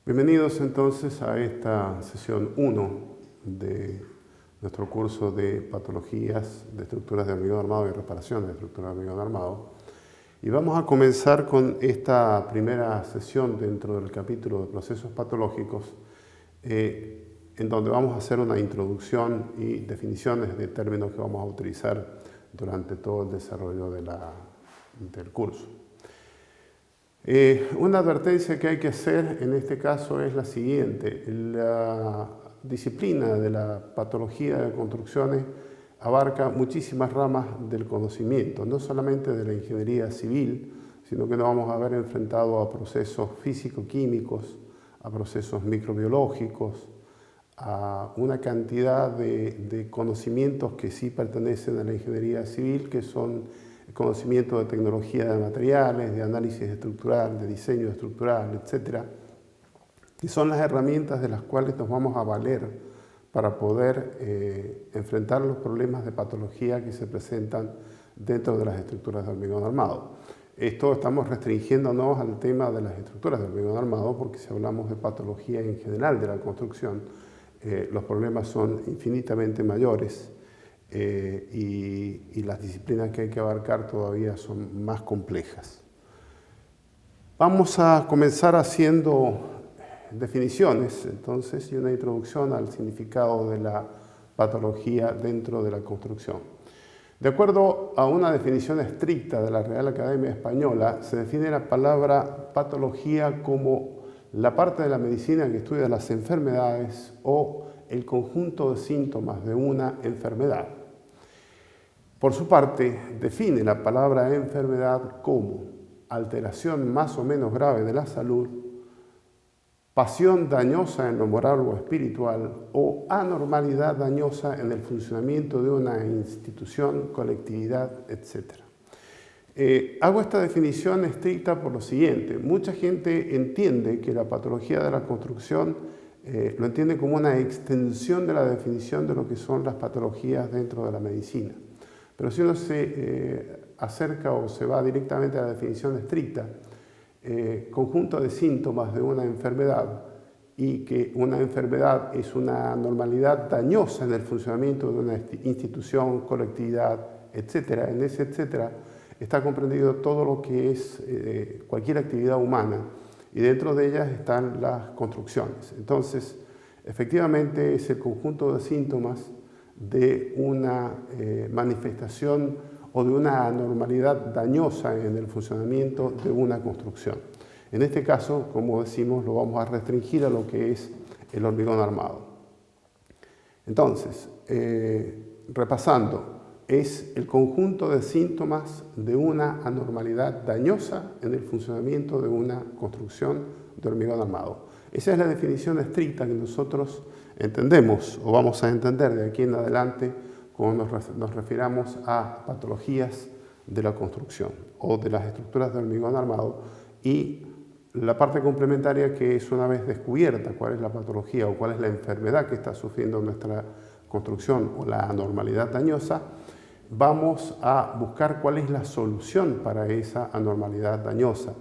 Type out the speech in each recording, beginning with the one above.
Bienvenidos entonces a esta sesión 1 de nuestro curso de patologías de estructuras de hormigón armado y reparación de estructuras de hormigón armado. Y vamos a comenzar con esta primera sesión dentro del capítulo de procesos patológicos, en donde vamos a hacer una introducción y definiciones de términos que vamos a utilizar durante todo el desarrollo del curso. Una advertencia que hay que hacer en este caso es la siguiente. La disciplina de la patología de construcciones abarca muchísimas ramas del conocimiento, no solamente de la ingeniería civil, sino que nos vamos a ver enfrentados a procesos físico-químicos, a procesos microbiológicos, a una cantidad de conocimientos que sí pertenecen a la ingeniería civil, que son conocimiento de tecnología de materiales, de análisis estructural, de diseño estructural, etc. Y son las herramientas de las cuales nos vamos a valer para poder enfrentar los problemas de patología que se presentan dentro de las estructuras de hormigón armado. Esto estamos restringiéndonos al tema de las estructuras de hormigón armado porque si hablamos de patología en general de la construcción, los problemas son infinitamente mayores. Y las disciplinas que hay que abarcar todavía son más complejas. Vamos a comenzar haciendo definiciones, entonces, y una introducción al significado de la patología dentro de la construcción. De acuerdo a una definición estricta de la Real Academia Española, se define la palabra patología como la parte de la medicina que estudia las enfermedades o el conjunto de síntomas de una enfermedad. Por su parte, define la palabra enfermedad como alteración más o menos grave de la salud, pasión dañosa en lo moral o espiritual o anormalidad dañosa en el funcionamiento de una institución, colectividad, etc. Hago esta definición estricta por lo siguiente. Mucha gente entiende que la patología de la construcción lo entiende como una extensión de la definición de lo que son las patologías dentro de la medicina. Pero si uno se acerca o se va directamente a la definición estricta, conjunto de síntomas de una enfermedad y que una enfermedad es una anormalidad dañosa en el funcionamiento de una institución, colectividad, etc. En ese etcétera está comprendido todo lo que es cualquier actividad humana y dentro de ellas están las construcciones. Entonces, efectivamente es el conjunto de síntomas de una manifestación o de una anormalidad dañosa en el funcionamiento de una construcción. En este caso, como decimos, lo vamos a restringir a lo que es el hormigón armado. Entonces, repasando, es el conjunto de síntomas de una anormalidad dañosa en el funcionamiento de una construcción de hormigón armado. Esa es la definición estricta que nosotros entendemos o vamos a entender de aquí en adelante cuando nos refiramos a patologías de la construcción o de las estructuras de hormigón armado y la parte complementaria que es una vez descubierta cuál es la patología o cuál es la enfermedad que está sufriendo nuestra construcción o la anormalidad dañosa, vamos a buscar cuál es la solución para esa anormalidad dañosa.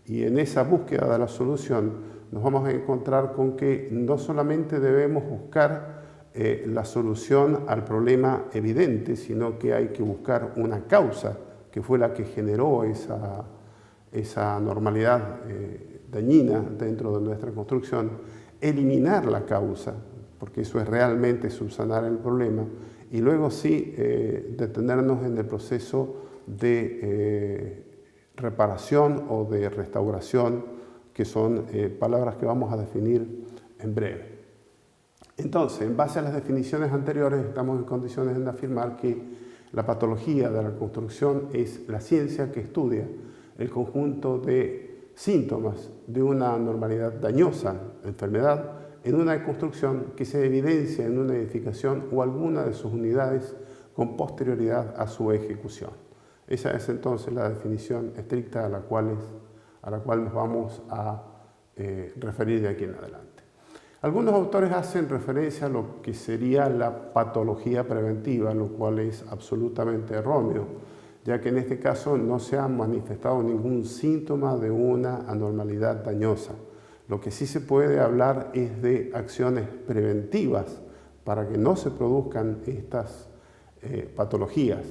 Y en esa búsqueda de la solución nos vamos a encontrar con que no solamente debemos buscar la solución al problema evidente, sino que hay que buscar una causa que fue la que generó esa anormalidad dañina dentro de nuestra construcción, eliminar la causa, porque eso es realmente subsanar el problema, y luego sí detenernos en el proceso de reparación o de restauración, que son palabras que vamos a definir en breve. Entonces, en base a las definiciones anteriores, estamos en condiciones de afirmar que la patología de la construcción es la ciencia que estudia el conjunto de síntomas de una anormalidad dañosa, enfermedad, en una construcción que se evidencia en una edificación o alguna de sus unidades con posterioridad a su ejecución. Esa es entonces la definición estricta a la cual nos vamos a referir de aquí en adelante. Algunos autores hacen referencia a lo que sería la patología preventiva, lo cual es absolutamente erróneo, ya que en este caso no se ha manifestado ningún síntoma de una anormalidad dañosa. Lo que sí se puede hablar es de acciones preventivas para que no se produzcan estas patologías,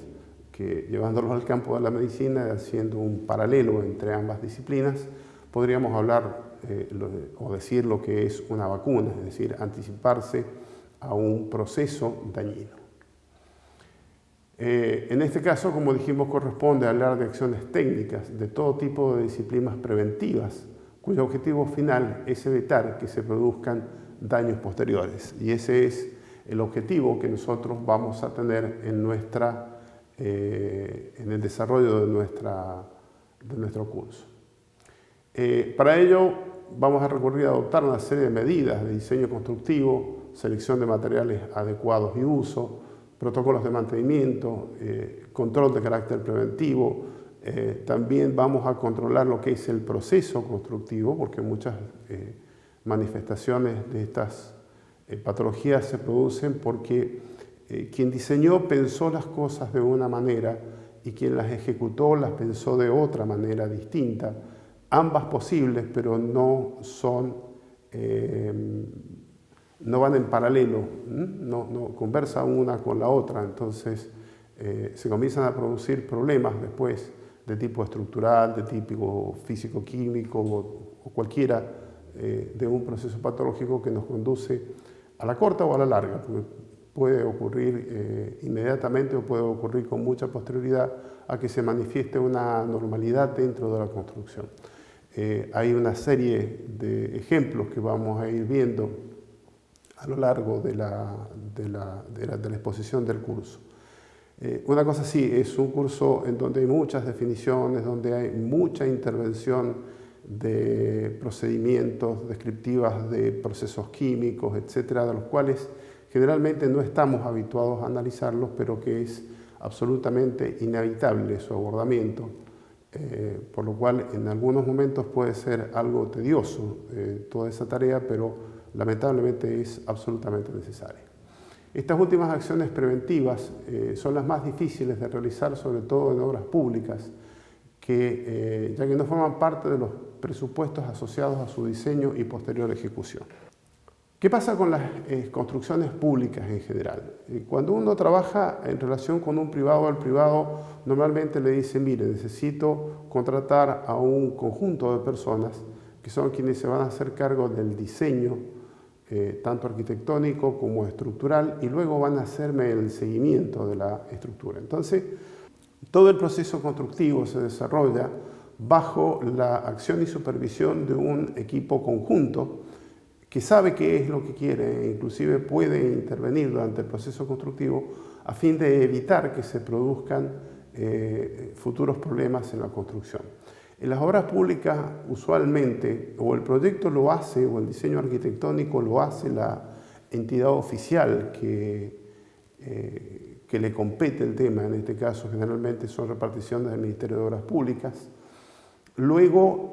que llevándolos al campo de la medicina, haciendo un paralelo entre ambas disciplinas, podríamos hablar o decir lo que es una vacuna, es decir, anticiparse a un proceso dañino. En este caso, como dijimos, corresponde hablar de acciones técnicas de todo tipo de disciplinas preventivas, cuyo objetivo final es evitar que se produzcan daños posteriores. Y ese es el objetivo que nosotros vamos a tener en el desarrollo de nuestro curso. Para ello vamos a recurrir a adoptar una serie de medidas de diseño constructivo, selección de materiales adecuados y uso, protocolos de mantenimiento, control de carácter preventivo. También vamos a controlar lo que es el proceso constructivo, porque muchas manifestaciones de estas patologías se producen porque quien diseñó pensó las cosas de una manera y quien las ejecutó las pensó de otra manera distinta. Ambas posibles, pero no van en paralelo, no conversan una con la otra. Entonces se comienzan a producir problemas después de tipo estructural, de tipo físico-químico o cualquiera de un proceso patológico que nos conduce a la corta o a la larga, porque puede ocurrir inmediatamente o puede ocurrir con mucha posterioridad a que se manifieste una anormalidad dentro de la construcción. Hay una serie de ejemplos que vamos a ir viendo a lo largo de la exposición del curso. Una cosa sí, es un curso en donde hay muchas definiciones, donde hay mucha intervención de procedimientos descriptivas de procesos químicos, etcétera, de los cuales generalmente no estamos habituados a analizarlos, pero que es absolutamente inevitable su abordamiento, por lo cual en algunos momentos puede ser algo tedioso toda esa tarea, pero lamentablemente es absolutamente necesaria. Estas últimas acciones preventivas son las más difíciles de realizar, sobre todo en obras públicas, ya que no forman parte de los presupuestos asociados a su diseño y posterior ejecución. ¿Qué pasa con las construcciones públicas en general? Cuando uno trabaja en relación con un privado, al privado normalmente le dice, mire, necesito contratar a un conjunto de personas que son quienes se van a hacer cargo del diseño, tanto arquitectónico como estructural, y luego van a hacerme el seguimiento de la estructura. Entonces, todo el proceso constructivo se desarrolla bajo la acción y supervisión de un equipo conjunto que sabe qué es lo que quiere e inclusive puede intervenir durante el proceso constructivo a fin de evitar que se produzcan futuros problemas en la construcción. En las obras públicas usualmente o el proyecto lo hace o el diseño arquitectónico lo hace la entidad oficial que le compete el tema. En este caso generalmente son reparticiones del Ministerio de Obras Públicas. Luego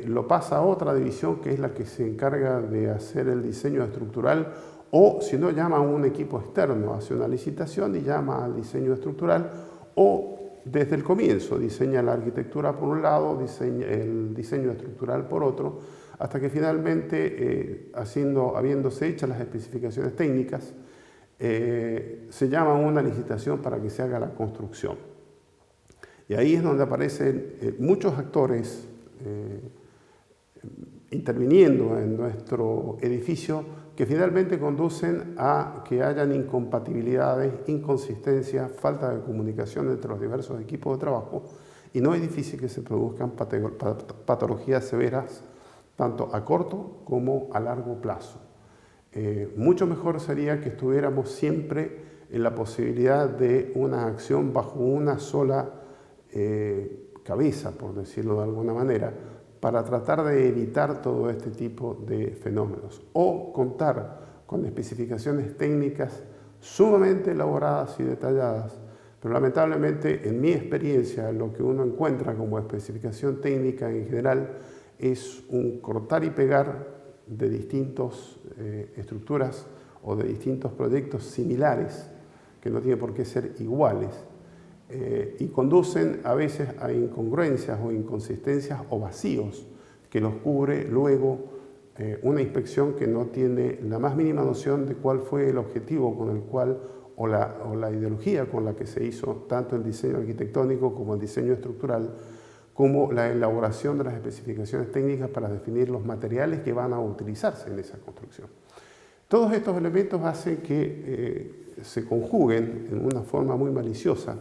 lo pasa a otra división que es la que se encarga de hacer el diseño estructural, o si no, llama a un equipo externo, hace una licitación y llama al diseño estructural, o desde el comienzo diseña la arquitectura por un lado, el diseño estructural por otro, hasta que finalmente, habiéndose hechas las especificaciones técnicas, se llama a una licitación para que se haga la construcción. Y ahí es donde aparecen muchos actores interviniendo en nuestro edificio que finalmente conducen a que hayan incompatibilidades, inconsistencias, falta de comunicación entre los diversos equipos de trabajo, y no es difícil que se produzcan patologías severas tanto a corto como a largo plazo. Mucho mejor sería que estuviéramos siempre en la posibilidad de una acción bajo una sola cabeza, por decirlo de alguna manera, para tratar de evitar todo este tipo de fenómenos, o contar con especificaciones técnicas sumamente elaboradas y detalladas, pero lamentablemente en mi experiencia lo que uno encuentra como especificación técnica en general es un cortar y pegar de distintas estructuras o de distintos proyectos similares que no tienen por qué ser iguales, y conducen a veces a incongruencias o inconsistencias o vacíos que los cubre luego una inspección que no tiene la más mínima noción de cuál fue el objetivo con el cual o la ideología con la que se hizo tanto el diseño arquitectónico como el diseño estructural, como la elaboración de las especificaciones técnicas para definir los materiales que van a utilizarse en esa construcción. Todos estos elementos hacen que se conjuguen en una forma muy maliciosa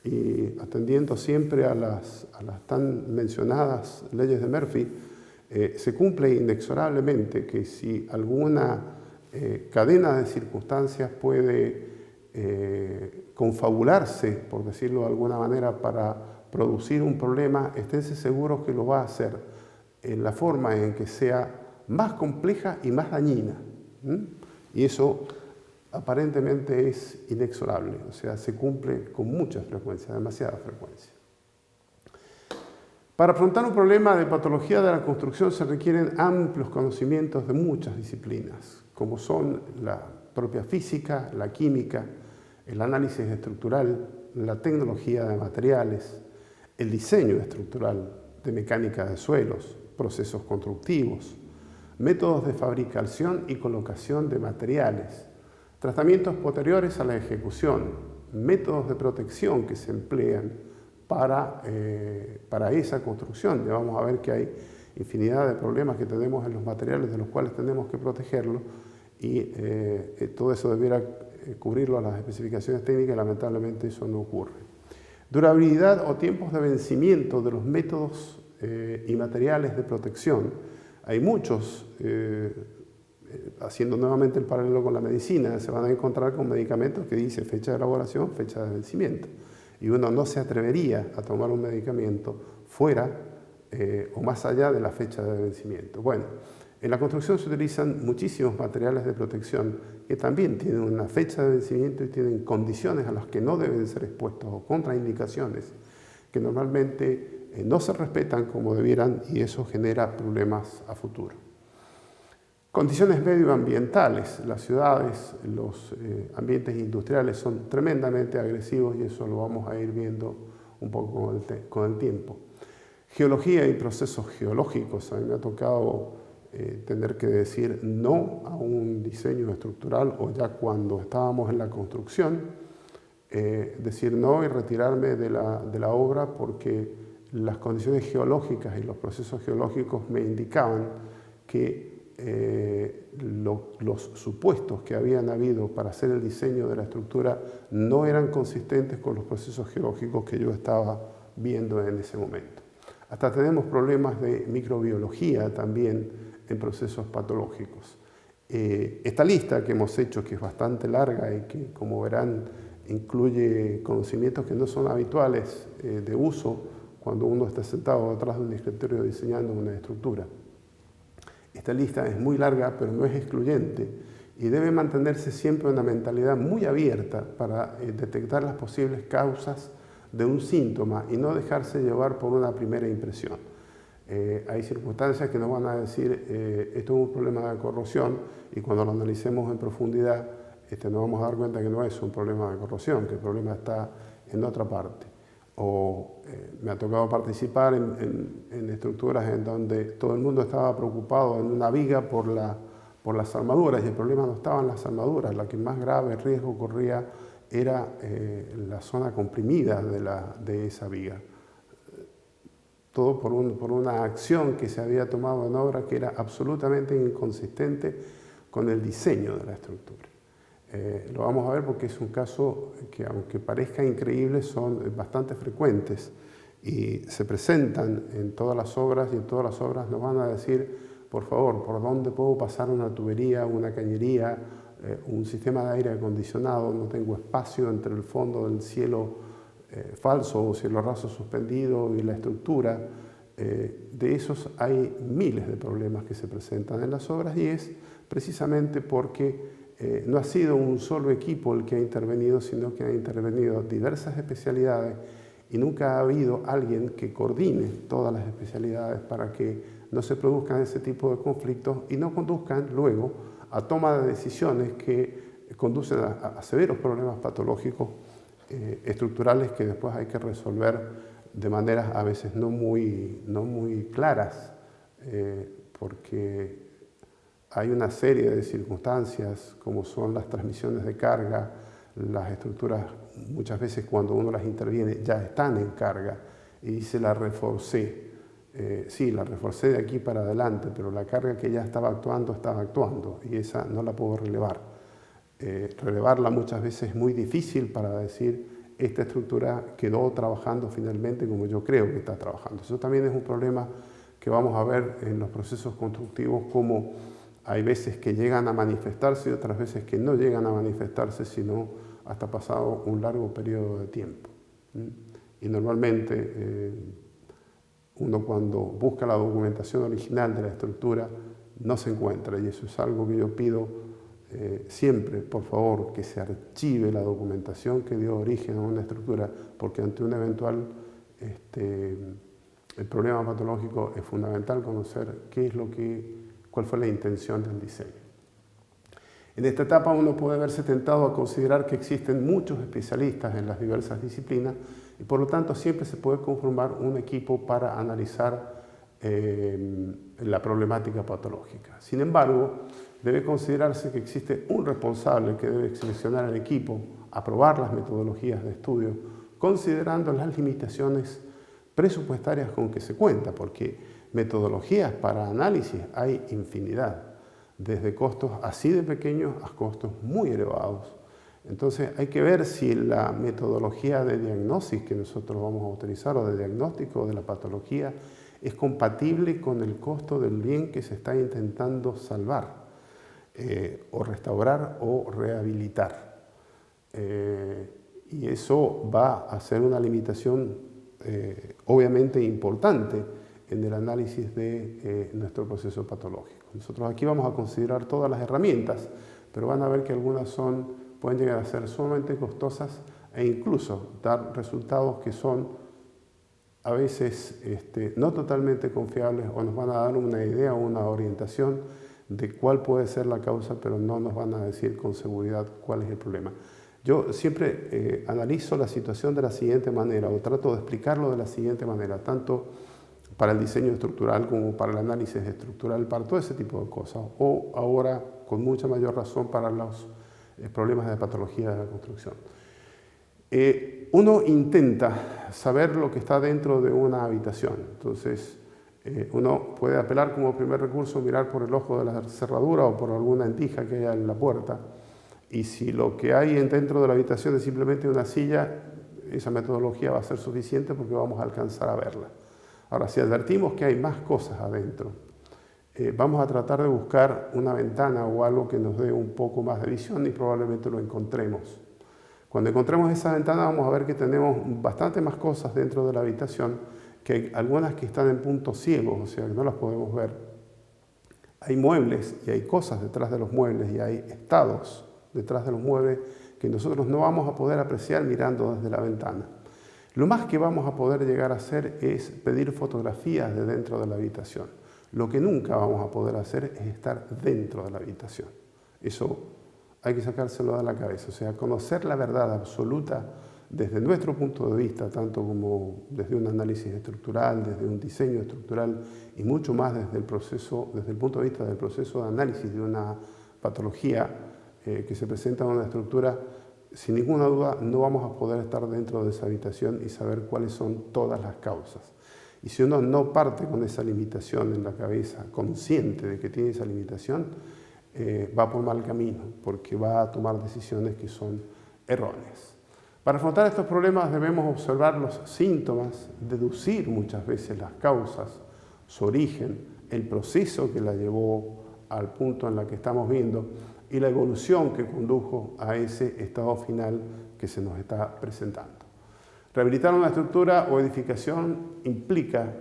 y atendiendo siempre a las tan mencionadas leyes de Murphy, se cumple inexorablemente que si alguna cadena de circunstancias puede confabularse, por decirlo de alguna manera, para producir un problema, esténse seguros que lo va a hacer en la forma en que sea más compleja y más dañina. Y eso aparentemente es inexorable, o sea, se cumple con mucha frecuencia, demasiada frecuencia. Para afrontar un problema de patología de la construcción se requieren amplios conocimientos de muchas disciplinas, como son la propia física, la química, el análisis estructural, la tecnología de materiales, el diseño estructural, de mecánica de suelos, procesos constructivos, métodos de fabricación y colocación de materiales, tratamientos posteriores a la ejecución, métodos de protección que se emplean para esa construcción. Ya vamos a ver que hay infinidad de problemas que tenemos en los materiales de los cuales tenemos que protegerlos y todo eso debiera cubrirlo a las especificaciones técnicas y lamentablemente eso no ocurre. Durabilidad o tiempos de vencimiento de los métodos y materiales de protección. Hay muchos, haciendo nuevamente el paralelo con la medicina, se van a encontrar con medicamentos que dice fecha de elaboración, fecha de vencimiento. Y uno no se atrevería a tomar un medicamento fuera o más allá de la fecha de vencimiento. Bueno, en la construcción se utilizan muchísimos materiales de protección que también tienen una fecha de vencimiento y tienen condiciones a las que no deben ser expuestos o contraindicaciones que normalmente no se respetan como debieran y eso genera problemas a futuro. Condiciones medioambientales. Las ciudades, los ambientes industriales son tremendamente agresivos y eso lo vamos a ir viendo un poco con el tiempo. Geología y procesos geológicos. A mí me ha tocado tener que decir no a un diseño estructural o ya cuando estábamos en la construcción, decir no y retirarme de la obra porque las condiciones geológicas y los procesos geológicos me indicaban que los supuestos que habían habido para hacer el diseño de la estructura no eran consistentes con los procesos geológicos que yo estaba viendo en ese momento. Hasta tenemos problemas de microbiología también en procesos patológicos. Esta lista que hemos hecho, que es bastante larga y que, como verán, incluye conocimientos que no son habituales de uso cuando uno está sentado detrás de un escritorio diseñando una estructura. Esta lista es muy larga, pero no es excluyente y debe mantenerse siempre una mentalidad muy abierta para detectar las posibles causas de un síntoma y no dejarse llevar por una primera impresión. Hay circunstancias que nos van a decir esto es un problema de corrosión y cuando lo analicemos en profundidad nos vamos a dar cuenta que no es un problema de corrosión, que el problema está en otra parte. O me ha tocado participar en estructuras en donde todo el mundo estaba preocupado en una viga por las armaduras y el problema no estaba en las armaduras, la que más grave riesgo corría era la zona comprimida de esa viga. Todo por una acción que se había tomado en obra que era absolutamente inconsistente con el diseño de la estructura. Lo vamos a ver porque es un caso que, aunque parezca increíble, son bastante frecuentes y se presentan en todas las obras y en todas las obras nos van a decir, por favor, ¿por dónde puedo pasar una tubería, una cañería, un sistema de aire acondicionado? No tengo espacio entre el fondo del cielo falso o cielo raso suspendido y la estructura. De esos hay miles de problemas que se presentan en las obras y es precisamente porque no ha sido un solo equipo el que ha intervenido, sino que han intervenido diversas especialidades y nunca ha habido alguien que coordine todas las especialidades para que no se produzcan ese tipo de conflictos y no conduzcan luego a toma de decisiones que conducen a severos problemas patológicos estructurales que después hay que resolver de maneras a veces no muy claras, porque hay una serie de circunstancias, como son las transmisiones de carga, las estructuras, muchas veces cuando uno las interviene ya están en carga, y dice la reforcé. Sí, la reforcé de aquí para adelante, pero la carga que ya estaba actuando, y esa no la puedo relevar. Relevarla muchas veces es muy difícil para decir, esta estructura quedó trabajando finalmente como yo creo que está trabajando. Eso también es un problema que vamos a ver en los procesos constructivos, como hay veces que llegan a manifestarse y otras veces que no llegan a manifestarse, sino hasta pasado un largo periodo de tiempo. Y normalmente uno cuando busca la documentación original de la estructura no se encuentra, y eso es algo que yo pido siempre, por favor, que se archive la documentación que dio origen a una estructura, porque ante un eventual el problema patológico es fundamental conocer cuál fue la intención del diseño. En esta etapa uno puede verse tentado a considerar que existen muchos especialistas en las diversas disciplinas y por lo tanto siempre se puede conformar un equipo para analizar la problemática patológica. Sin embargo, debe considerarse que existe un responsable que debe seleccionar el equipo, aprobar las metodologías de estudio, considerando las limitaciones presupuestarias con que se cuenta, porque metodologías para análisis hay infinidad, desde costos así de pequeños a costos muy elevados. Entonces hay que ver si la metodología de diagnóstico que nosotros vamos a utilizar, o de diagnóstico de la patología, es compatible con el costo del bien que se está intentando salvar, o restaurar o rehabilitar. Y eso va a ser una limitación obviamente importante en el análisis de nuestro proceso patológico. Nosotros aquí vamos a considerar todas las herramientas, pero van a ver que algunas pueden llegar a ser sumamente costosas e incluso dar resultados que son a veces no totalmente confiables, o nos van a dar una idea o una orientación de cuál puede ser la causa, pero no nos van a decir con seguridad cuál es el problema. Yo siempre analizo la situación de la siguiente manera, o trato de explicarlo de la siguiente manera, tanto para el diseño estructural como para el análisis estructural, para todo ese tipo de cosas, o ahora con mucha mayor razón para los problemas de patología de la construcción. Uno intenta saber lo que está dentro de una habitación, entonces uno puede apelar como primer recurso, mirar por el ojo de la cerradura o por alguna endija que haya en la puerta, y si lo que hay dentro de la habitación es simplemente una silla, esa metodología va a ser suficiente porque vamos a alcanzar a verla. Ahora, si advertimos que hay más cosas adentro, vamos a tratar de buscar una ventana o algo que nos dé un poco más de visión y probablemente lo encontremos. Cuando encontremos esa ventana vamos a ver que tenemos bastante más cosas dentro de la habitación, que hay algunas que están en puntos ciegos, o sea que no las podemos ver. Hay muebles y hay cosas detrás de los muebles y hay estados detrás de los muebles que nosotros no vamos a poder apreciar mirando desde la ventana. Lo más que vamos a poder llegar a hacer es pedir fotografías de dentro de la habitación. Lo que nunca vamos a poder hacer es estar dentro de la habitación. Eso hay que sacárselo de la cabeza. O sea, conocer la verdad absoluta desde nuestro punto de vista, tanto como desde un análisis estructural, desde un diseño estructural y mucho más desde el punto de vista del proceso de análisis de una patología que se presenta en una estructura, sin ninguna duda no vamos a poder estar dentro de esa habitación y saber cuáles son todas las causas. Y si uno no parte con esa limitación en la cabeza, consciente de que tiene esa limitación, va por mal camino, porque va a tomar decisiones que son erróneas. Para afrontar estos problemas debemos observar los síntomas, deducir muchas veces las causas, su origen, el proceso que la llevó al punto en el que estamos viendo y la evolución que condujo a ese estado final que se nos está presentando. Rehabilitar una estructura o edificación implica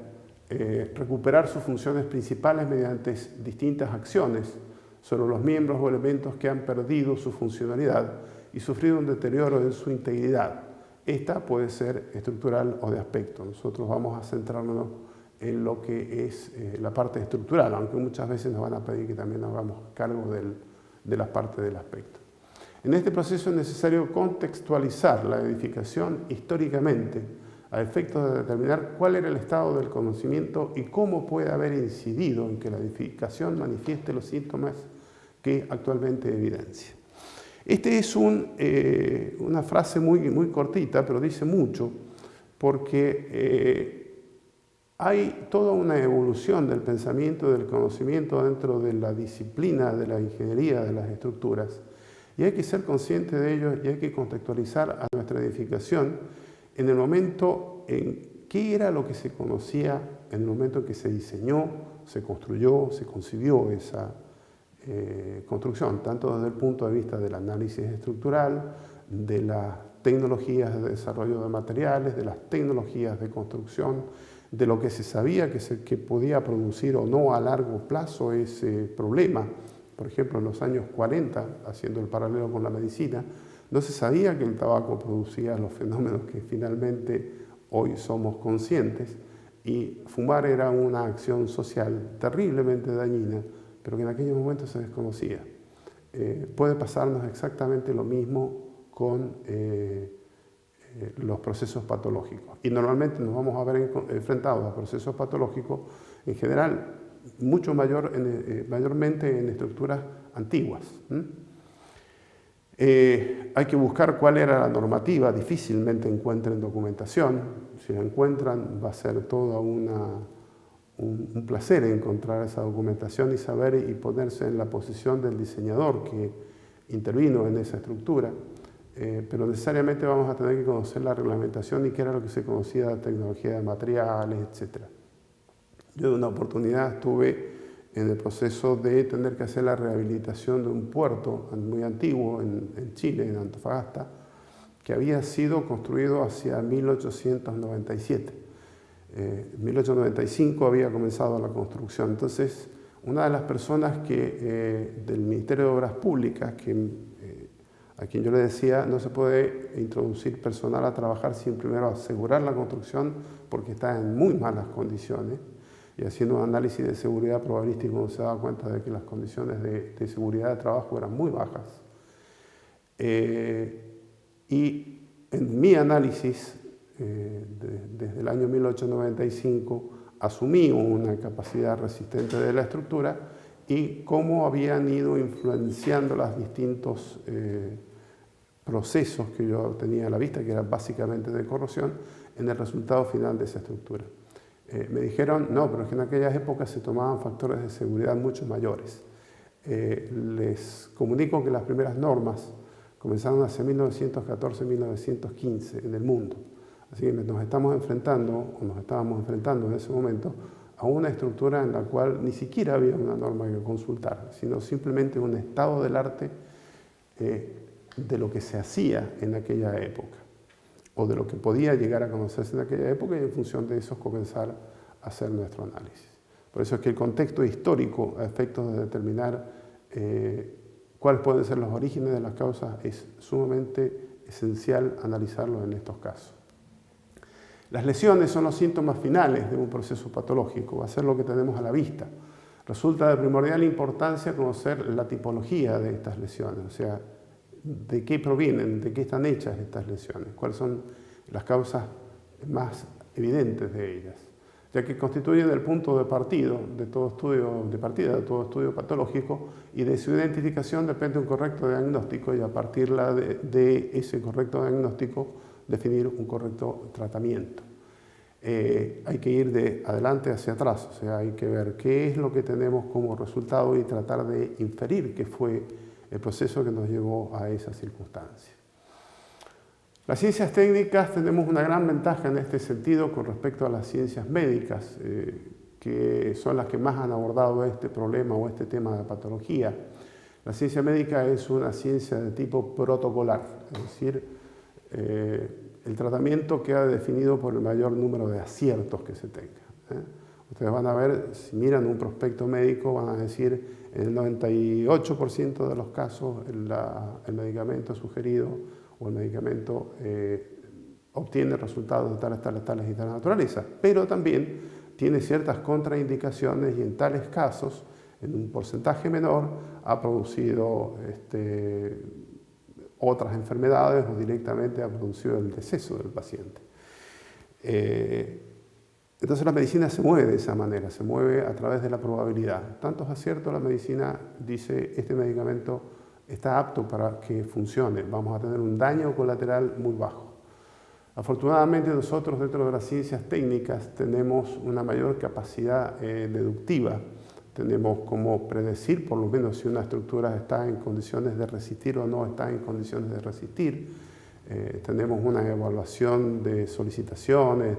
recuperar sus funciones principales mediante distintas acciones sobre los miembros o elementos que han perdido su funcionalidad y sufrido un deterioro en su integridad. Esta puede ser estructural o de aspecto. Nosotros vamos a centrarnos en lo que es la parte estructural, aunque muchas veces nos van a pedir que también nos hagamos cargo de la parte del aspecto. En este proceso es necesario contextualizar la edificación históricamente, a efectos de determinar cuál era el estado del conocimiento y cómo puede haber incidido en que la edificación manifieste los síntomas que actualmente evidencia. Este es una frase muy cortita, pero dice mucho, porque hay toda una evolución del pensamiento y del conocimiento dentro de la disciplina de la ingeniería de las estructuras, y hay que ser consciente de ello y hay que contextualizar a nuestra edificación en el momento en qué era lo que se conocía, en el momento en que se diseñó, se construyó, se concibió esa construcción, tanto desde el punto de vista del análisis estructural, de las tecnologías de desarrollo de materiales, de las tecnologías de construcción, de lo que se sabía que podía producir o no a largo plazo ese problema. Por ejemplo, en los años 40, haciendo el paralelo con la medicina, no se sabía que el tabaco producía los fenómenos que finalmente hoy somos conscientes, y fumar era una acción social terriblemente dañina, pero que en aquellos momentos se desconocía. Puede pasarnos exactamente lo mismo con los procesos patológicos. Y normalmente nos vamos a ver enfrentados a procesos patológicos, en general, mayormente en estructuras antiguas. Hay que buscar cuál era la normativa, difícilmente encuentren documentación. Si la encuentran, va a ser todo un placer encontrar esa documentación y saber y ponerse en la posición del diseñador que intervino en esa estructura. Pero necesariamente vamos a tener que conocer la reglamentación y qué era lo que se conocía de tecnología de materiales, etc. Yo de una oportunidad estuve en el proceso de tener que hacer la rehabilitación de un puerto muy antiguo en Chile, en Antofagasta, que había sido construido hacia 1897. En 1895 había comenzado la construcción. Entonces, una de las personas del Ministerio de Obras Públicas, a quien yo le decía, no se puede introducir personal a trabajar sin primero asegurar la construcción porque está en muy malas condiciones, y haciendo un análisis de seguridad probabilístico uno se da cuenta de que las condiciones de seguridad de trabajo eran muy bajas. Y en mi análisis, desde el año 1895, asumí una capacidad resistente de la estructura y cómo habían ido influenciando los distintos procesos que yo tenía a la vista, que eran básicamente de corrosión, en el resultado final de esa estructura. Me dijeron, no, pero es que en aquellas épocas se tomaban factores de seguridad mucho mayores. Les comunico que las primeras normas comenzaron hacia 1914-1915 en el mundo. Así que nos estábamos enfrentando en ese momento a una estructura en la cual ni siquiera había una norma que consultar, sino simplemente un estado del arte de lo que se hacía en aquella época, o de lo que podía llegar a conocerse en aquella época, y en función de eso comenzar a hacer nuestro análisis. Por eso es que el contexto histórico, a efectos de determinar cuáles pueden ser los orígenes de las causas, es sumamente esencial analizarlo en estos casos. Las lesiones son los síntomas finales de un proceso patológico, va a ser lo que tenemos a la vista. Resulta de primordial importancia conocer la tipología de estas lesiones, o sea, de qué provienen, de qué están hechas estas lesiones, cuáles son las causas más evidentes de ellas, ya que constituyen el punto de partida de todo estudio patológico, y de su identificación depende un correcto diagnóstico, y a partir de ese correcto diagnóstico definir un correcto tratamiento. Hay que ir de adelante hacia atrás, o sea, hay que ver qué es lo que tenemos como resultado y tratar de inferir qué fue el proceso que nos llevó a esa circunstancia. Las ciencias técnicas tenemos una gran ventaja en este sentido con respecto a las ciencias médicas, que son las que más han abordado este problema o este tema de patología. La ciencia médica es una ciencia de tipo protocolar, es decir, el tratamiento queda definido por el mayor número de aciertos que se tenga. Ustedes van a ver, si miran un prospecto médico, van a decir en el 98% de los casos el medicamento sugerido o el medicamento obtiene resultados de tales y tales naturaleza, pero también tiene ciertas contraindicaciones y en tales casos, en un porcentaje menor, ha producido otras enfermedades o directamente ha producido el deceso del paciente. Entonces la medicina se mueve de esa manera, se mueve a través de la probabilidad. Tantos aciertos, la medicina dice, este medicamento está apto para que funcione, vamos a tener un daño colateral muy bajo. Afortunadamente nosotros dentro de las ciencias técnicas tenemos una mayor capacidad deductiva, tenemos como predecir por lo menos si una estructura está en condiciones de resistir o no está en condiciones de resistir, tenemos una evaluación de solicitaciones,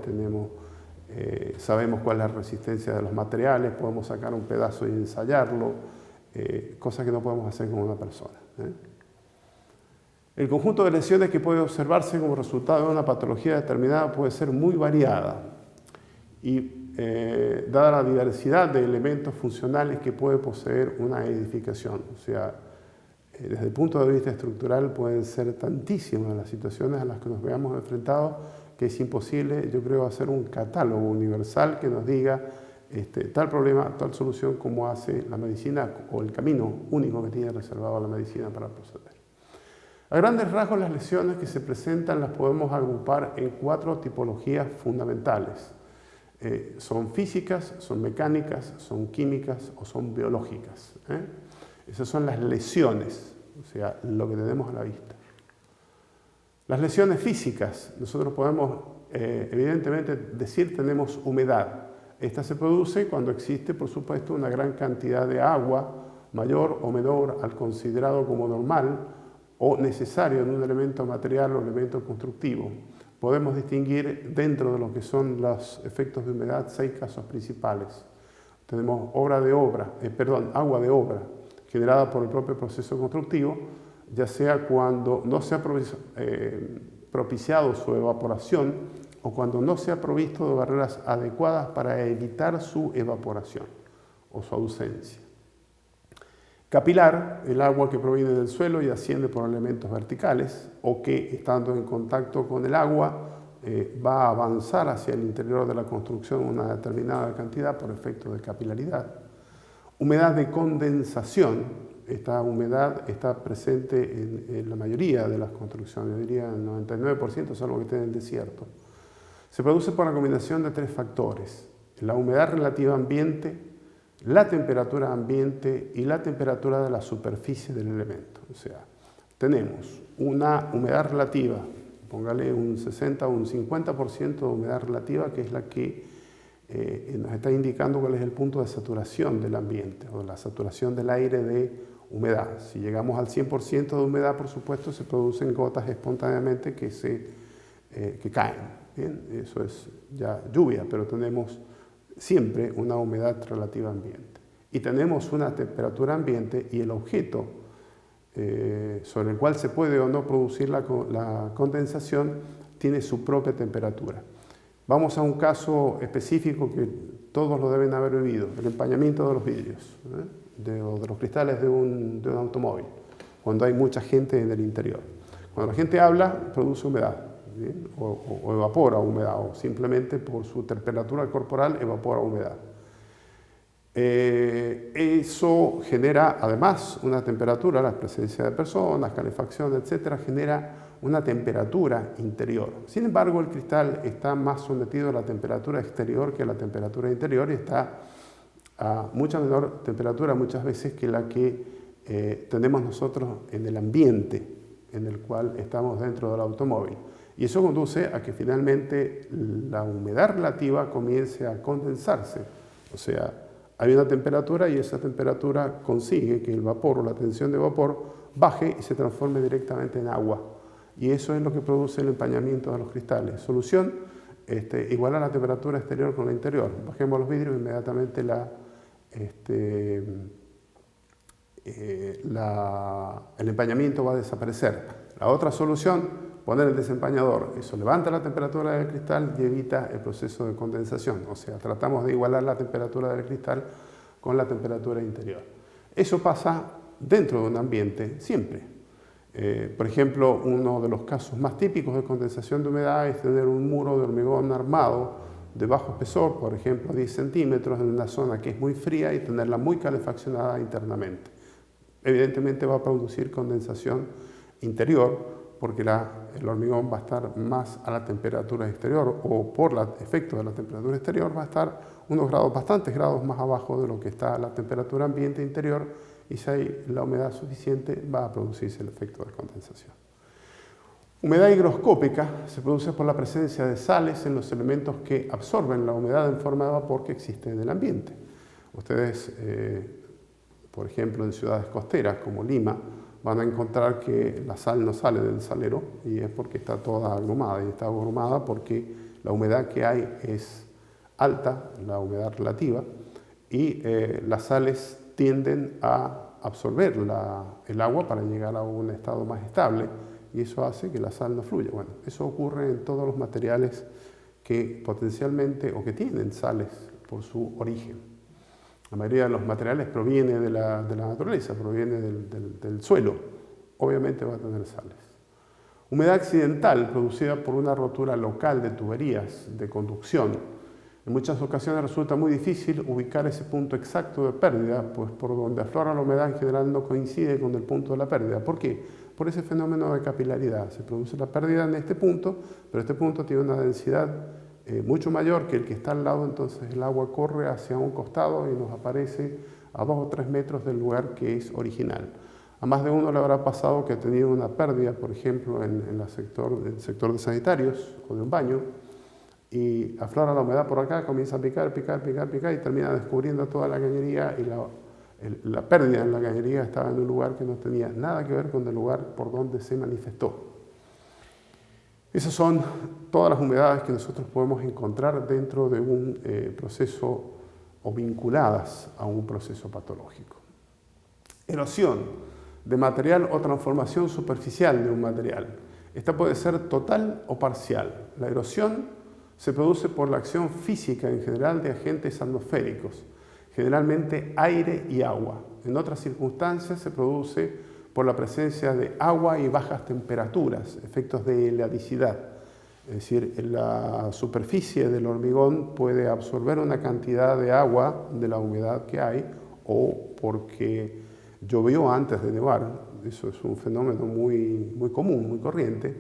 sabemos cuál es la resistencia de los materiales, podemos sacar un pedazo y ensayarlo, cosa que no podemos hacer con una persona. El conjunto de lesiones que puede observarse como resultado de una patología determinada puede ser muy variada y dada la diversidad de elementos funcionales que puede poseer una edificación. O sea, desde el punto de vista estructural pueden ser tantísimas las situaciones a las que nos veamos enfrentados que es imposible, yo creo, hacer un catálogo universal que nos diga tal problema, tal solución como hace la medicina o el camino único que tiene reservado la medicina para proceder. A grandes rasgos, las lesiones que se presentan las podemos agrupar en 4 tipologías fundamentales. Son físicas, son mecánicas, son químicas o son biológicas. Esas son las lesiones, o sea, lo que tenemos a la vista. Las lesiones físicas, nosotros podemos evidentemente decir tenemos humedad. Esta se produce cuando existe, por supuesto, una gran cantidad de agua, mayor o menor al considerado como normal o necesario en un elemento material o elemento constructivo. Podemos distinguir dentro de lo que son los efectos de humedad 6 casos principales. Tenemos agua de obra generada por el propio proceso constructivo, ya sea cuando no se ha propiciado su evaporación o cuando no se ha provisto de barreras adecuadas para evitar su evaporación o su ausencia. Capilar, el agua que proviene del suelo y asciende por elementos verticales o que, estando en contacto con el agua, va a avanzar hacia el interior de la construcción una determinada cantidad por efecto de capilaridad. Humedad de condensación, esta humedad está presente en la mayoría de las construcciones, diría el 99%, salvo que esté en el desierto. Se produce por la combinación de 3 factores: la humedad relativa ambiente, la temperatura ambiente y la temperatura de la superficie del elemento. O sea, tenemos una humedad relativa, póngale un 60 o un 50% de humedad relativa, que es la que nos está indicando cuál es el punto de saturación del ambiente o la saturación del aire de humedad. Si llegamos al 100% de humedad, por supuesto, se producen gotas espontáneamente que caen. ¿Bien? Eso es ya lluvia, pero tenemos siempre una humedad relativa ambiente. Y tenemos una temperatura ambiente y el objeto sobre el cual se puede o no producir la condensación tiene su propia temperatura. Vamos a un caso específico que todos lo deben haber vivido: el empañamiento de los vidrios, de los cristales de un automóvil, cuando hay mucha gente en el interior. Cuando la gente habla, produce humedad, ¿bien? O evapora humedad, o simplemente por su temperatura corporal evapora humedad. Eso genera además una temperatura, la presencia de personas, calefacción, etcétera, genera una temperatura interior. Sin embargo, el cristal está más sometido a la temperatura exterior que a la temperatura interior y está a mucha menor temperatura muchas veces que la que tenemos nosotros en el ambiente en el cual estamos dentro del automóvil. Y eso conduce a que finalmente la humedad relativa comience a condensarse. O sea, hay una temperatura y esa temperatura consigue que el vapor o la tensión de vapor baje y se transforme directamente en agua. Y eso es lo que produce el empañamiento de los cristales. Solución: igualar la temperatura exterior con la interior. Bajemos los vidrios, inmediatamente el empañamiento va a desaparecer. La otra solución: poner el desempañador. Eso levanta la temperatura del cristal y evita el proceso de condensación. O sea, tratamos de igualar la temperatura del cristal con la temperatura interior. Eso pasa dentro de un ambiente siempre. Por ejemplo, uno de los casos más típicos de condensación de humedad es tener un muro de hormigón armado de bajo espesor, por ejemplo 10 centímetros, en una zona que es muy fría y tenerla muy calefaccionada internamente. Evidentemente va a producir condensación interior porque la el hormigón va a estar más a la temperatura exterior o por el efecto de la temperatura exterior va a estar unos grados, bastantes grados más abajo de lo que está la temperatura ambiente interior, y si hay la humedad suficiente va a producirse el efecto de condensación. Humedad higroscópica se produce por la presencia de sales en los elementos que absorben la humedad en forma de vapor que existe en el ambiente. Ustedes, por ejemplo, en ciudades costeras como Lima, van a encontrar que la sal no sale del salero, y es porque está toda agrumada, y está agrumada porque la humedad que hay es alta, la humedad relativa, y las sales tienden a absorber el agua para llegar a un estado más estable, y eso hace que la sal no fluya. Bueno, eso ocurre en todos los materiales que potencialmente o que tienen sales por su origen. La mayoría de los materiales proviene de la naturaleza, proviene del suelo. Obviamente va a tener sales. Humedad accidental producida por una rotura local de tuberías de conducción. En muchas ocasiones resulta muy difícil ubicar ese punto exacto de pérdida, pues por donde aflora la humedad en general no coincide con el punto de la pérdida. ¿Por qué? Por ese fenómeno de capilaridad. Se produce la pérdida en este punto, pero este punto tiene una densidad mucho mayor que el que está al lado, entonces el agua corre hacia un costado y nos aparece a 2 o 3 metros del lugar que es original. A más de uno le habrá pasado que ha tenido una pérdida, por ejemplo, en el sector de sanitarios o de un baño, y aflora la humedad por acá, comienza a picar, y termina descubriendo toda la cañería, y la pérdida en la cañería estaba en un lugar que no tenía nada que ver con el lugar por donde se manifestó. Esas son todas las humedades que nosotros podemos encontrar dentro de un proceso o vinculadas a un proceso patológico. Erosión de material o transformación superficial de un material. Esta puede ser total o parcial. La erosión se produce por la acción física en general de agentes atmosféricos, generalmente aire y agua. En otras circunstancias se produce por la presencia de agua y bajas temperaturas, efectos de heladicidad. Es decir, la superficie del hormigón puede absorber una cantidad de agua de la humedad que hay, o porque llovió antes de nevar. Eso es un fenómeno muy común, muy corriente.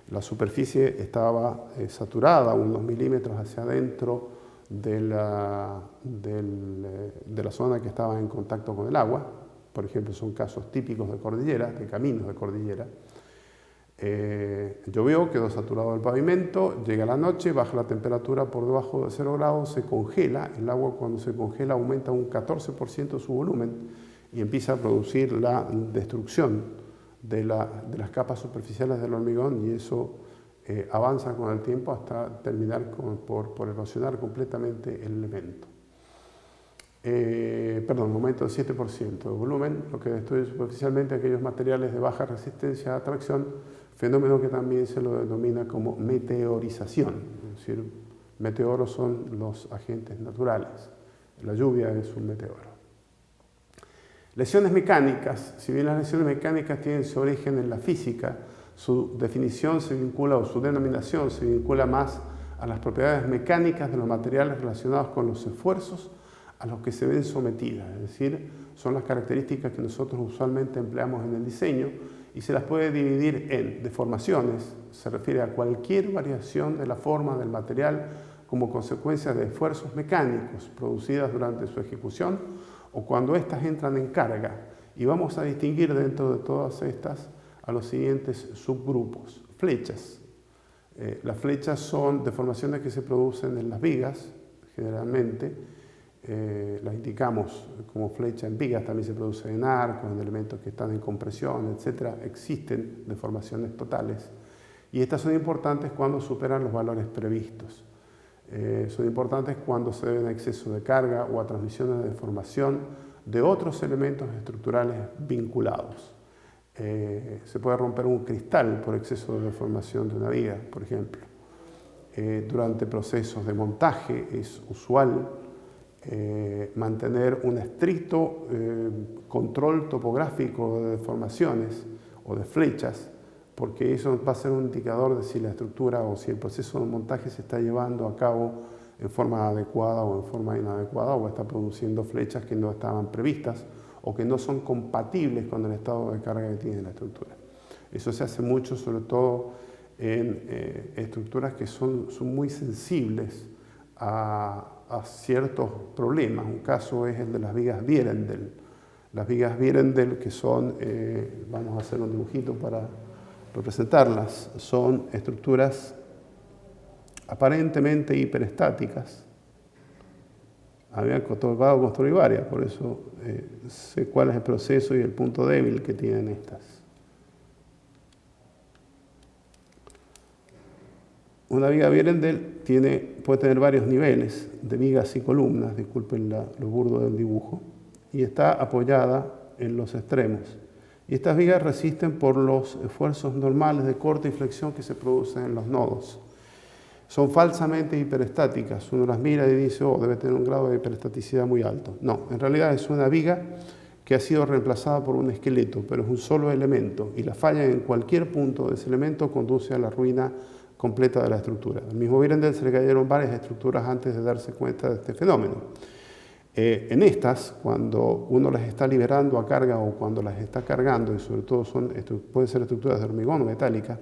La superficie estaba saturada unos milímetros hacia adentro de la zona que estaba en contacto con el agua. Por ejemplo, son casos típicos de cordillera, de caminos de cordillera. Llovió, quedó saturado el pavimento, llega la noche, baja la temperatura por debajo de 0 grados, se congela. El agua, cuando se congela, aumenta un 14% su volumen y empieza a producir la destrucción de las capas superficiales del hormigón, y eso avanza con el tiempo hasta terminar por erosionar completamente el elemento. Aumento del 7% de volumen, lo que destruye superficialmente aquellos materiales de baja resistencia a atracción, fenómeno que también se lo denomina como meteorización. Es decir, meteoros son los agentes naturales. La lluvia es un meteoro. Lesiones mecánicas. Si bien las lesiones mecánicas tienen su origen en la física, su definición se vincula, o su denominación se vincula más a las propiedades mecánicas de los materiales relacionados con los esfuerzos a los que se ven sometidas. Es decir, son las características que nosotros usualmente empleamos en el diseño, y se las puede dividir en deformaciones. Se refiere a cualquier variación de la forma del material como consecuencia de esfuerzos mecánicos producidas durante su ejecución o cuando éstas entran en carga. Y vamos a distinguir dentro de todas estas a los siguientes subgrupos. Flechas. Las flechas son deformaciones que se producen en las vigas, generalmente. Las indicamos como flecha en vigas, también se produce en arcos, en elementos que están en compresión, etc. Existen deformaciones totales, y estas son importantes cuando superan los valores previstos. Son importantes cuando se deben a exceso de carga o a transmisiones de deformación de otros elementos estructurales vinculados. Se puede romper un cristal por exceso de deformación de una viga, por ejemplo. Durante procesos de montaje es usual mantener un estricto control topográfico de deformaciones o de flechas, porque eso va a ser un indicador de si la estructura o si el proceso de montaje se está llevando a cabo en forma adecuada o en forma inadecuada, o está produciendo flechas que no estaban previstas o que no son compatibles con el estado de carga que tiene la estructura. Eso se hace mucho, sobre todo en estructuras que son muy sensibles a ciertos problemas. Un caso es el de las vigas Vierendel. Las vigas Vierendel, que son, vamos a hacer un dibujito para representarlas, son estructuras aparentemente hiperestáticas. Habían tocado construir varias, por eso sé cuál es el proceso y el punto débil que tienen estas. Una viga Vierendel puede tener varios niveles de vigas y columnas, disculpen lo burdo del dibujo, y está apoyada en los extremos. Y estas vigas resisten por los esfuerzos normales de corte y flexión que se producen en los nodos. Son falsamente hiperestáticas. Uno las mira y dice, oh, debe tener un grado de hiperestaticidad muy alto. No, en realidad es una viga que ha sido reemplazada por un esqueleto, pero es un solo elemento, y la falla en cualquier punto de ese elemento conduce a la ruina completa de la estructura. Al mismo Vierendel se le cayeron varias estructuras antes de darse cuenta de este fenómeno. En estas, cuando uno las está liberando a carga o cuando las está cargando, y sobre todo pueden ser estructuras de hormigón o metálica,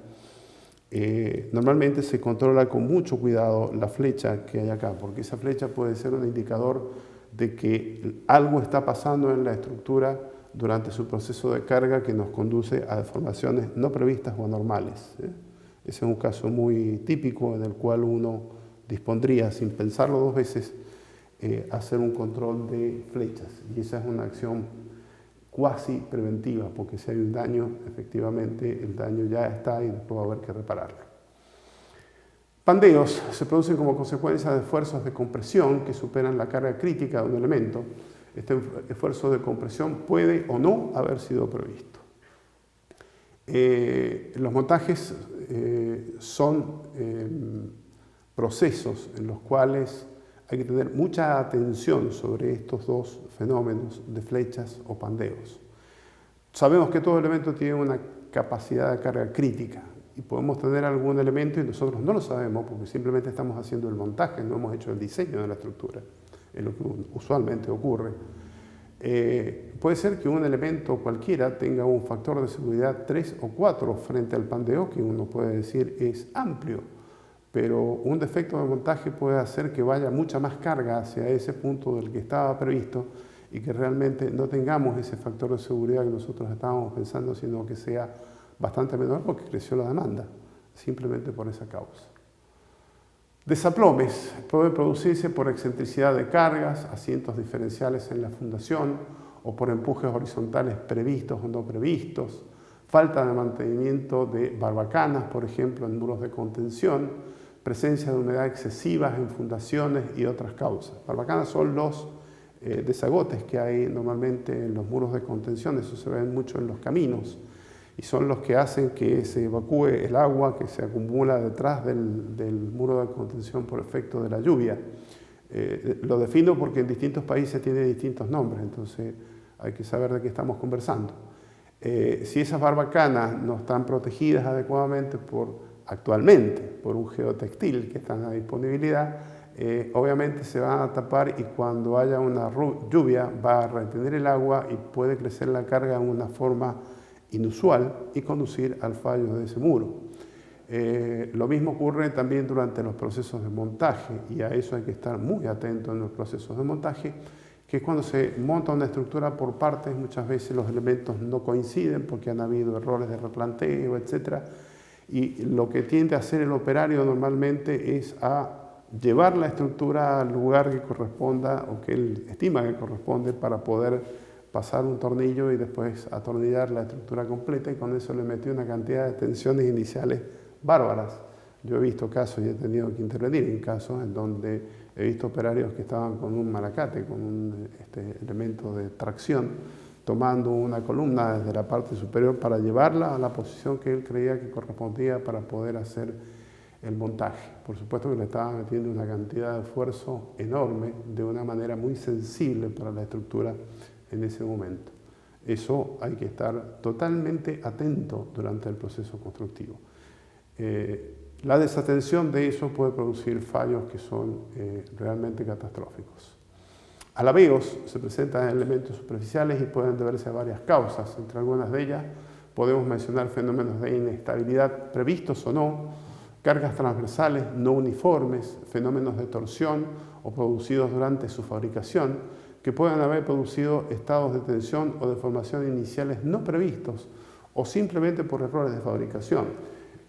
normalmente se controla con mucho cuidado la flecha que hay acá, porque esa flecha puede ser un indicador de que algo está pasando en la estructura durante su proceso de carga que nos conduce a deformaciones no previstas o anormales. Ese es un caso muy típico en el cual uno dispondría, sin pensarlo dos veces, hacer un control de flechas. Y esa es una acción cuasi preventiva, porque si hay un daño, efectivamente el daño ya está y después va a haber que repararlo. Pandeos se producen como consecuencia de esfuerzos de compresión que superan la carga crítica de un elemento. Este esfuerzo de compresión puede o no haber sido previsto. Los montajes son procesos en los cuales hay que tener mucha atención sobre estos dos fenómenos de flechas o pandeos. Sabemos que todo elemento tiene una capacidad de carga crítica y podemos tener algún elemento y nosotros no lo sabemos porque simplemente estamos haciendo el montaje, no hemos hecho el diseño de la estructura, es lo que usualmente ocurre. Puede ser que un elemento cualquiera tenga un factor de seguridad 3 o 4 frente al pandeo, que uno puede decir es amplio, pero un defecto de montaje puede hacer que vaya mucha más carga hacia ese punto del que estaba previsto y que realmente no tengamos ese factor de seguridad que nosotros estábamos pensando, sino que sea bastante menor porque creció la demanda, simplemente por esa causa. Desaplomes pueden producirse por excentricidad de cargas, asientos diferenciales en la fundación o por empujes horizontales previstos o no previstos, falta de mantenimiento de barbacanas, por ejemplo, en muros de contención, presencia de humedad excesiva en fundaciones y otras causas. Barbacanas son los desagotes que hay normalmente en los muros de contención, eso se ve mucho en los caminos, y son los que hacen que se evacúe el agua que se acumula detrás del muro de contención por efecto de la lluvia. Lo defino porque en distintos países tiene distintos nombres, entonces hay que saber de qué estamos conversando. Si esas barbacanas no están protegidas adecuadamente actualmente por un geotextil que está en la disponibilidad, obviamente se van a tapar y cuando haya una lluvia va a retener el agua y puede crecer la carga en una forma inusual y conducir al fallo de ese muro. Lo mismo ocurre también durante los procesos de montaje y a eso hay que estar muy atento en los procesos de montaje, que es cuando se monta una estructura por partes, muchas veces los elementos no coinciden porque han habido errores de replanteo, etc. Y lo que tiende a hacer el operario normalmente es a llevar la estructura al lugar que corresponda o que él estima que corresponde para poder pasar un tornillo y después atornillar la estructura completa y con eso le metió una cantidad de tensiones iniciales bárbaras. Yo he visto casos y he tenido que intervenir en casos en donde he visto operarios que estaban con un malacate, con un elemento de tracción, tomando una columna desde la parte superior para llevarla a la posición que él creía que correspondía para poder hacer el montaje. Por supuesto que le estaba metiendo una cantidad de esfuerzo enorme de una manera muy sensible para la estructura en ese momento. Eso hay que estar totalmente atento durante el proceso constructivo. La desatención de eso puede producir fallos que son realmente catastróficos. Alabeos se presentan en elementos superficiales y pueden deberse a varias causas. Entre algunas de ellas Podemos mencionar fenómenos de inestabilidad previstos o no, cargas transversales no uniformes, fenómenos de torsión o producidos durante su fabricación, que puedan haber producido estados de tensión o deformación iniciales no previstos o simplemente por errores de fabricación.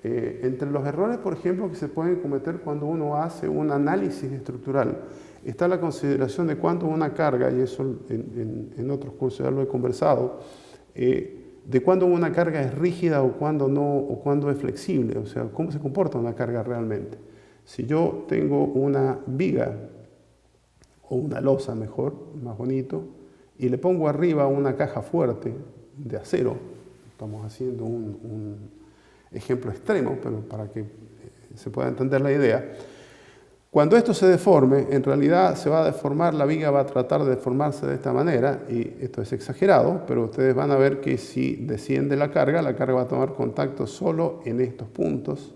Entre los errores, por ejemplo, que se pueden cometer cuando uno hace un análisis estructural, está la consideración de cuándo una carga, y eso en otros cursos ya lo he conversado, de cuándo una carga es rígida o cuándo no, o cuándo es flexible, o sea, cómo se comporta una carga realmente. Si yo tengo una viga, o una losa mejor, más bonito, y le pongo arriba una caja fuerte de acero, estamos haciendo un ejemplo extremo, pero para que se pueda entender la idea. Cuando esto se deforme, en realidad se va a deformar, la viga va a tratar de deformarse de esta manera, y esto es exagerado, pero ustedes van a ver que si desciende la carga va a tomar contacto solo en estos puntos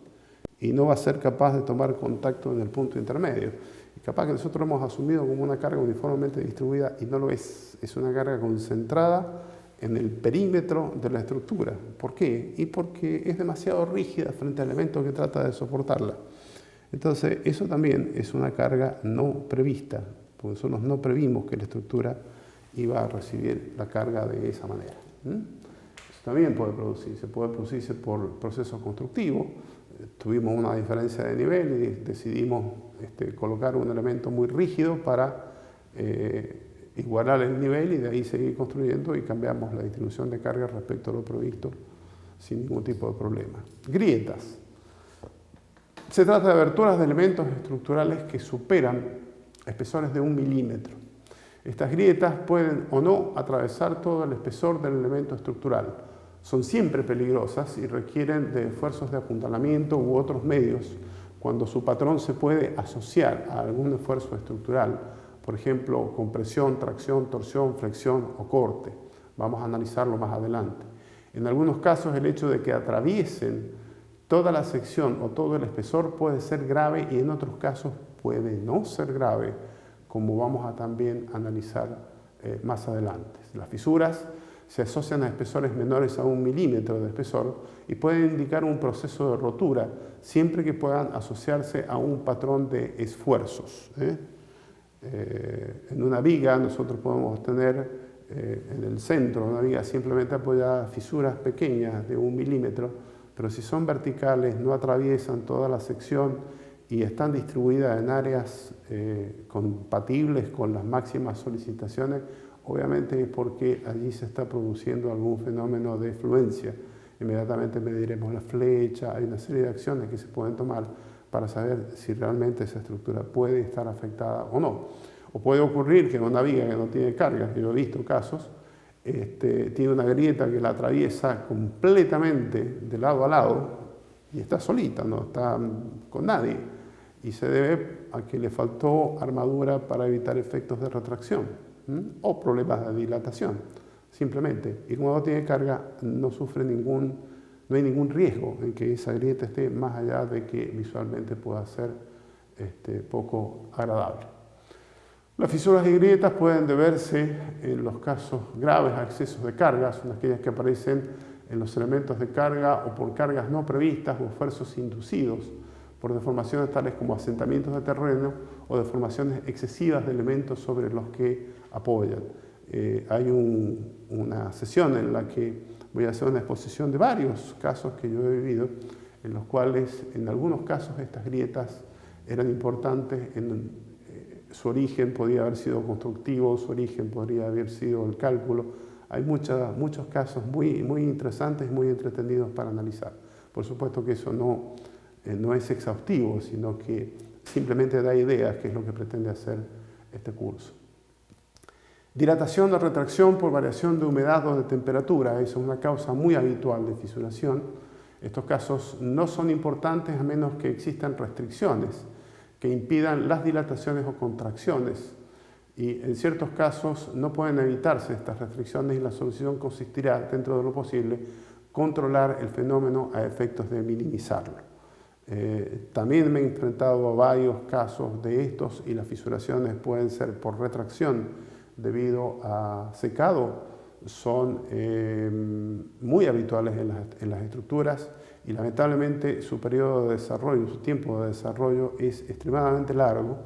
y no va a ser capaz de tomar contacto en el punto intermedio. Y capaz que nosotros hemos asumido como una carga uniformemente distribuida y no lo es, es una carga concentrada en el perímetro de la estructura. ¿Por qué? Y porque es demasiado rígida frente al elemento que trata de soportarla. Entonces, eso también es una carga no prevista, porque nosotros no previmos que la estructura iba a recibir la carga de esa manera. Eso también puede producirse por procesos constructivos. Tuvimos una diferencia de nivel y decidimos colocar un elemento muy rígido para igualar el nivel y de ahí seguir construyendo y cambiamos la distribución de carga respecto a lo previsto sin ningún tipo de problema. Grietas. Se trata de aberturas de elementos estructurales que superan espesores de 1 milímetro. Estas grietas pueden o no atravesar todo el espesor del elemento estructural. Son siempre peligrosas y requieren de esfuerzos de apuntalamiento u otros medios cuando su patrón se puede asociar a algún esfuerzo estructural, por ejemplo, compresión, tracción, torsión, flexión o corte. Vamos a analizarlo más adelante. En algunos casos, el hecho de que atraviesen toda la sección o todo el espesor puede ser grave y en otros casos puede no ser grave, como vamos a también analizar más adelante. Las fisuras se asocian a espesores menores a 1 milímetro de espesor y pueden indicar un proceso de rotura siempre que puedan asociarse a un patrón de esfuerzos. En una viga nosotros podemos tener en el centro de una viga simplemente apoyadas fisuras pequeñas de 1 milímetro, pero si son verticales, no atraviesan toda la sección y están distribuidas en áreas compatibles con las máximas solicitaciones, obviamente es porque allí se está produciendo algún fenómeno de fluencia. Inmediatamente mediremos la flecha, hay una serie de acciones que se pueden tomar para saber si realmente esa estructura puede estar afectada o no. O puede ocurrir que una viga que no tiene carga, yo he visto casos, tiene una grieta que la atraviesa completamente de lado a lado y está solita, no está con nadie. Y se debe a que le faltó armadura para evitar efectos de retracción o problemas de dilatación, simplemente. Y como no tiene carga, no hay ningún riesgo en que esa grieta esté más allá de que visualmente pueda ser poco agradable. Las fisuras y grietas pueden deberse en los casos graves a excesos de cargas, son aquellas que aparecen en los elementos de carga o por cargas no previstas o esfuerzos inducidos por deformaciones tales como asentamientos de terreno o deformaciones excesivas de elementos sobre los que apoyan. Hay una sesión en la que voy a hacer una exposición de varios casos que yo he vivido, en los cuales en algunos casos estas grietas eran importantes. Su origen podía haber sido constructivo, su origen podría haber sido el cálculo. Hay muchos casos muy interesantes, muy entretenidos para analizar. Por supuesto que eso no es exhaustivo, sino que simplemente da ideas, que es lo que pretende hacer este curso. Dilatación o retracción por variación de humedad o de temperatura. Es una causa muy habitual de fisuración. Estos casos no son importantes a menos que existan restricciones que impidan las dilataciones o contracciones, y en ciertos casos no pueden evitarse estas restricciones y la solución consistirá, dentro de lo posible, controlar el fenómeno a efectos de minimizarlo. También me he enfrentado a varios casos de estos y las fisuraciones pueden ser por retracción debido a secado son muy habituales en las estructuras y lamentablemente su periodo de desarrollo, su tiempo de desarrollo es extremadamente largo,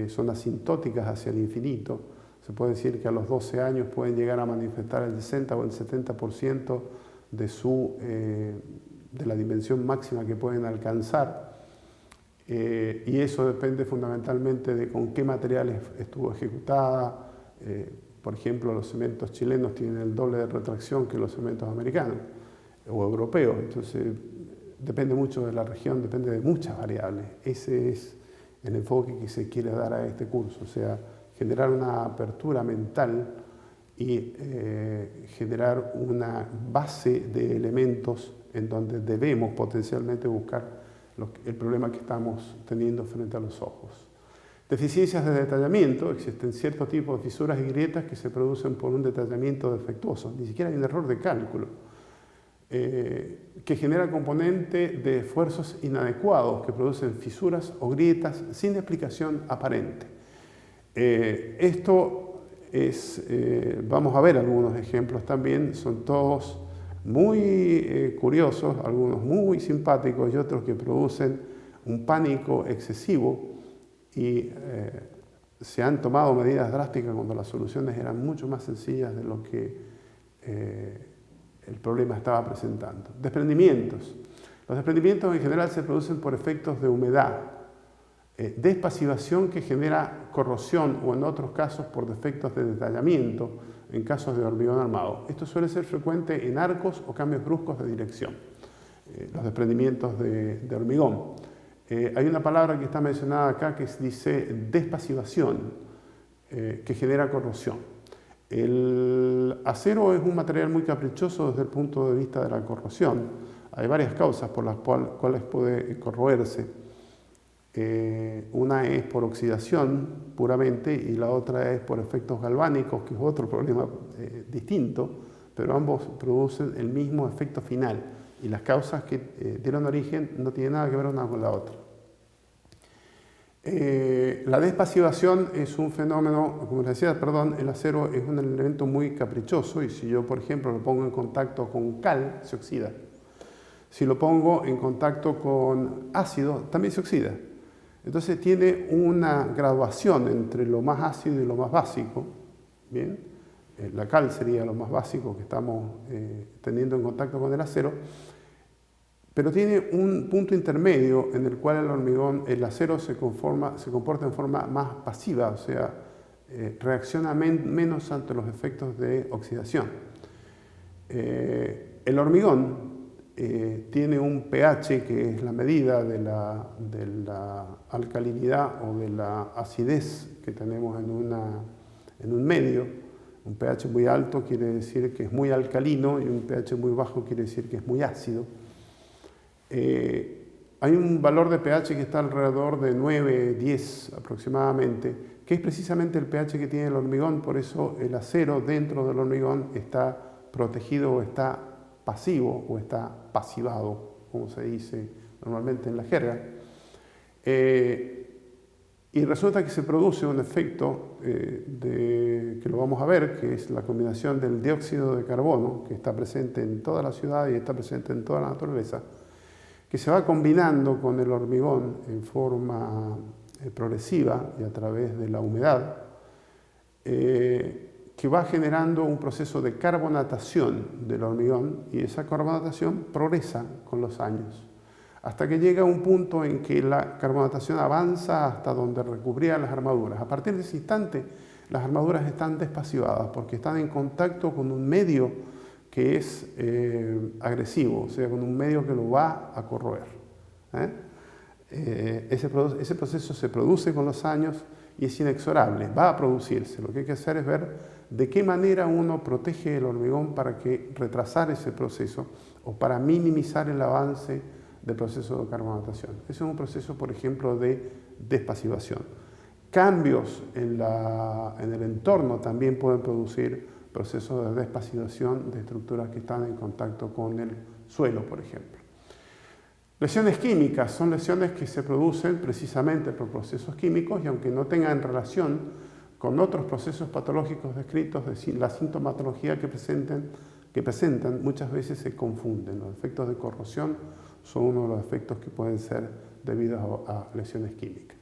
son asintóticas hacia el infinito. Se puede decir que a los 12 años pueden llegar a manifestar el 60 o el 70% de la dimensión máxima que pueden alcanzar. Y eso depende fundamentalmente de con qué materiales estuvo ejecutada. Por ejemplo, los cementos chilenos tienen el doble de retracción que los cementos americanos o europeos. Entonces, depende mucho de la región, depende de muchas variables. Ese es el enfoque que se quiere dar a este curso, o sea, generar una apertura mental y generar una base de elementos en donde debemos potencialmente buscar el problema que estamos teniendo frente a los ojos. Deficiencias de detallamiento. Existen ciertos tipos de fisuras y grietas que se producen por un detallamiento defectuoso. Ni siquiera hay un error de cálculo. Que genera componente de esfuerzos inadecuados que producen fisuras o grietas sin explicación aparente. Esto es, vamos a ver algunos ejemplos también, son todos muy curiosos, algunos muy simpáticos y otros que producen un pánico excesivo y se han tomado medidas drásticas cuando las soluciones eran mucho más sencillas de lo que el problema estaba presentando. Desprendimientos. Los desprendimientos en general se producen por efectos de humedad, despasivación que genera corrosión o en otros casos por defectos de detallamiento en casos de hormigón armado. Esto suele ser frecuente en arcos o cambios bruscos de dirección, los desprendimientos de hormigón. Hay una palabra que está mencionada acá que dice despasivación, que genera corrosión. El acero es un material muy caprichoso desde el punto de vista de la corrosión. Hay varias causas por las cuales puede corroerse. Una es por oxidación puramente y la otra es por efectos galvánicos, que es otro problema distinto, pero ambos producen el mismo efecto final y las causas que dieron origen no tienen nada que ver una con la otra. La despasivación es un fenómeno, como les decía, el acero es un elemento muy caprichoso y si yo, por ejemplo, lo pongo en contacto con cal, se oxida. Si lo pongo en contacto con ácido, también se oxida. Entonces tiene una graduación entre lo más ácido y lo más básico. ¿Bien? La cal sería lo más básico que estamos teniendo en contacto con el acero, pero tiene un punto intermedio en el cual el acero se comporta en forma más pasiva, o sea, reacciona menos ante los efectos de oxidación. El hormigón tiene un pH que es la medida de la alcalinidad o de la acidez que tenemos en un medio. Un pH muy alto quiere decir que es muy alcalino y un pH muy bajo quiere decir que es muy ácido. Hay un valor de pH que está alrededor de 9, 10 aproximadamente, que es precisamente el pH que tiene el hormigón, por eso el acero dentro del hormigón está protegido o está pasivo o está pasivado, como se dice normalmente en la jerga. Y resulta que se produce un efecto que lo vamos a ver, que es la combinación del dióxido de carbono, que está presente en toda la ciudad y está presente en toda la naturaleza, que se va combinando con el hormigón en forma progresiva y a través de la humedad, que va generando un proceso de carbonatación del hormigón y esa carbonatación progresa con los años, hasta que llega a un punto en que la carbonatación avanza hasta donde recubría las armaduras. A partir de ese instante, las armaduras están despasivadas porque están en contacto con un medio que es agresivo, o sea, con un medio que lo va a corroer. Ese proceso se produce con los años y es inexorable, va a producirse. Lo que hay que hacer es ver de qué manera uno protege el hormigón para que retrasar ese proceso o para minimizar el avance del proceso de carbonatación. Ese es un proceso, por ejemplo, de despasivación. Cambios en el entorno también pueden producir procesos de despasivación de estructuras que están en contacto con el suelo, por ejemplo. Lesiones químicas son lesiones que se producen precisamente por procesos químicos y aunque no tengan relación con otros procesos patológicos descritos, la sintomatología que presentan muchas veces se confunden. Los efectos de corrosión son uno de los efectos que pueden ser debidos a lesiones químicas.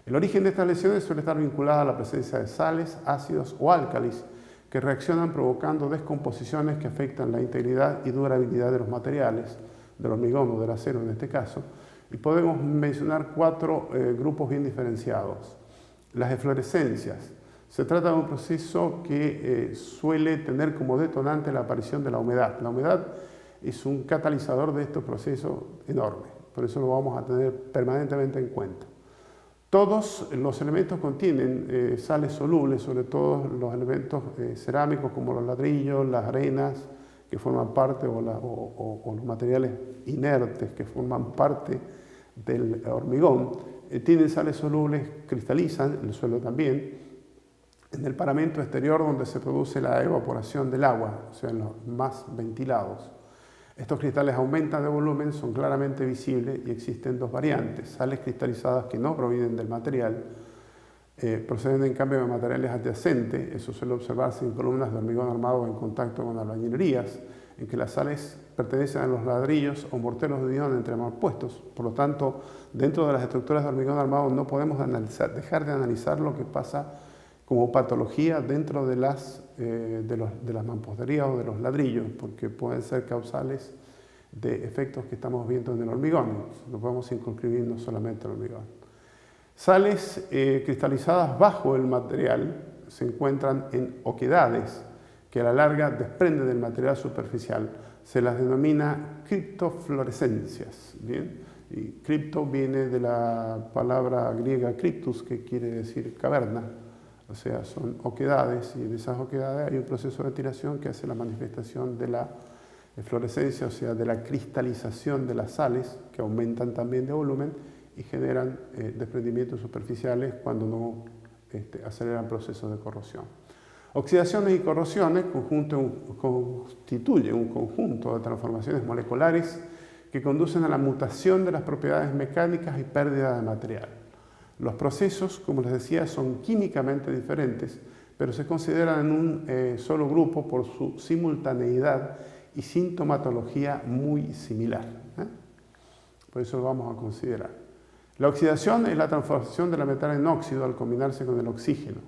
El origen de estas lesiones suele estar vinculado a la presencia de sales, ácidos o álcalis que reaccionan provocando descomposiciones que afectan la integridad y durabilidad de los materiales, del hormigón o del acero en este caso, y podemos mencionar 4 grupos bien diferenciados. Las eflorescencias. Se trata de un proceso que suele tener como detonante la aparición de la humedad. La humedad es un catalizador de estos procesos enorme, por eso lo vamos a tener permanentemente en cuenta. Todos los elementos contienen sales solubles, sobre todo los elementos cerámicos como los ladrillos, las arenas que forman parte o los materiales inertes que forman parte del hormigón. Tienen sales solubles, cristalizan, el suelo también, en el paramento exterior donde se produce la evaporación del agua, o sea, en los más ventilados. Estos cristales aumentan de volumen, son claramente visibles y existen 2 variantes. Sales cristalizadas que no provienen del material, proceden en cambio de materiales adyacentes. Eso suele observarse en columnas de hormigón armado en contacto con albañilerías, en que las sales pertenecen a los ladrillos o morteros de ion entre mal puestos. Por lo tanto, dentro de las estructuras de hormigón armado no podemos dejar de analizar lo que pasa como patología dentro de las mamposterías o de los ladrillos, porque pueden ser causales de efectos que estamos viendo en el hormigón. No podemos circunscribir no solamente el hormigón. Sales cristalizadas bajo el material se encuentran en oquedades que a la larga desprenden del material superficial. Se las denomina criptofluorescencias. ¿Bien? Y cripto viene de la palabra griega cryptus, que quiere decir caverna. O sea, son oquedades y en esas oquedades hay un proceso de ventilación que hace la manifestación de la eflorescencia, o sea, de la cristalización de las sales que aumentan también de volumen y generan desprendimientos superficiales cuando no aceleran procesos de corrosión. Oxidaciones y corrosiones constituyen un conjunto de transformaciones moleculares que conducen a la mutación de las propiedades mecánicas y pérdida de material. Los procesos, como les decía, son químicamente diferentes, pero se consideran en un solo grupo por su simultaneidad y sintomatología muy similar. Por eso lo vamos a considerar. La oxidación es la transformación de la metal en óxido al combinarse con el oxígeno.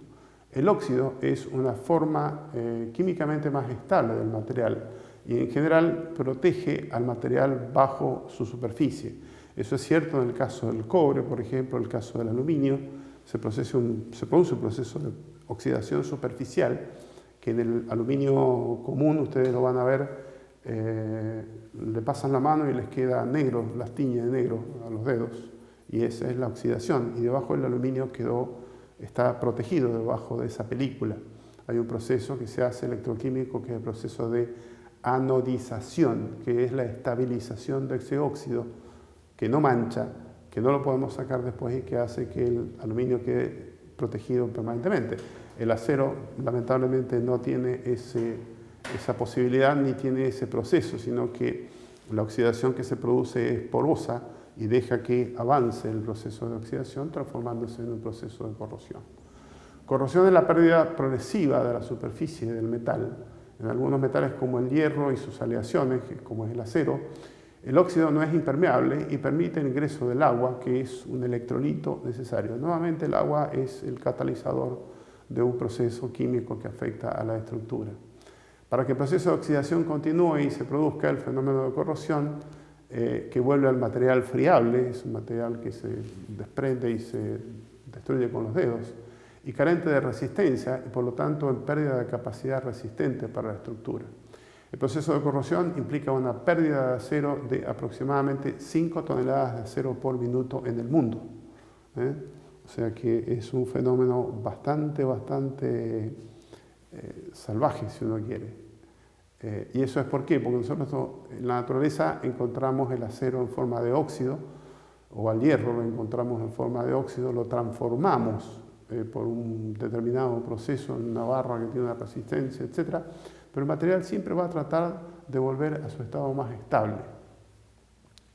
El óxido es una forma químicamente más estable del material y en general protege al material bajo su superficie. Eso es cierto en el caso del cobre, por ejemplo, en el caso del aluminio, se produce un proceso de oxidación superficial, que en el aluminio común, ustedes lo van a ver, le pasan la mano y les queda negro, las tiñe de negro a los dedos, y esa es la oxidación, y debajo del aluminio está protegido debajo de esa película. Hay un proceso que se hace electroquímico, que es el proceso de anodización, que es la estabilización de ese óxido, que no mancha, que no lo podemos sacar después y que hace que el aluminio quede protegido permanentemente. El acero, lamentablemente, no tiene esa posibilidad ni tiene ese proceso, sino que la oxidación que se produce es porosa y deja que avance el proceso de oxidación, transformándose en un proceso de corrosión. Corrosión es la pérdida progresiva de la superficie del metal. En algunos metales como el hierro y sus aleaciones, como es el acero, el óxido no es impermeable y permite el ingreso del agua, que es un electrolito necesario. Nuevamente, el agua es el catalizador de un proceso químico que afecta a la estructura. Para que el proceso de oxidación continúe y se produzca el fenómeno de corrosión, que vuelve al material friable, es un material que se desprende y se destruye con los dedos, y carente de resistencia y por lo tanto en pérdida de capacidad resistente para la estructura. El proceso de corrosión implica una pérdida de acero de aproximadamente 5 toneladas de acero por minuto en el mundo. O sea que es un fenómeno bastante salvaje, si uno quiere. ¿Y eso es por qué? Porque nosotros en la naturaleza encontramos el acero en forma de óxido, o al hierro lo encontramos en forma de óxido, lo transformamos por un determinado proceso en una barra que tiene una resistencia, etc. Pero el material siempre va a tratar de volver a su estado más estable.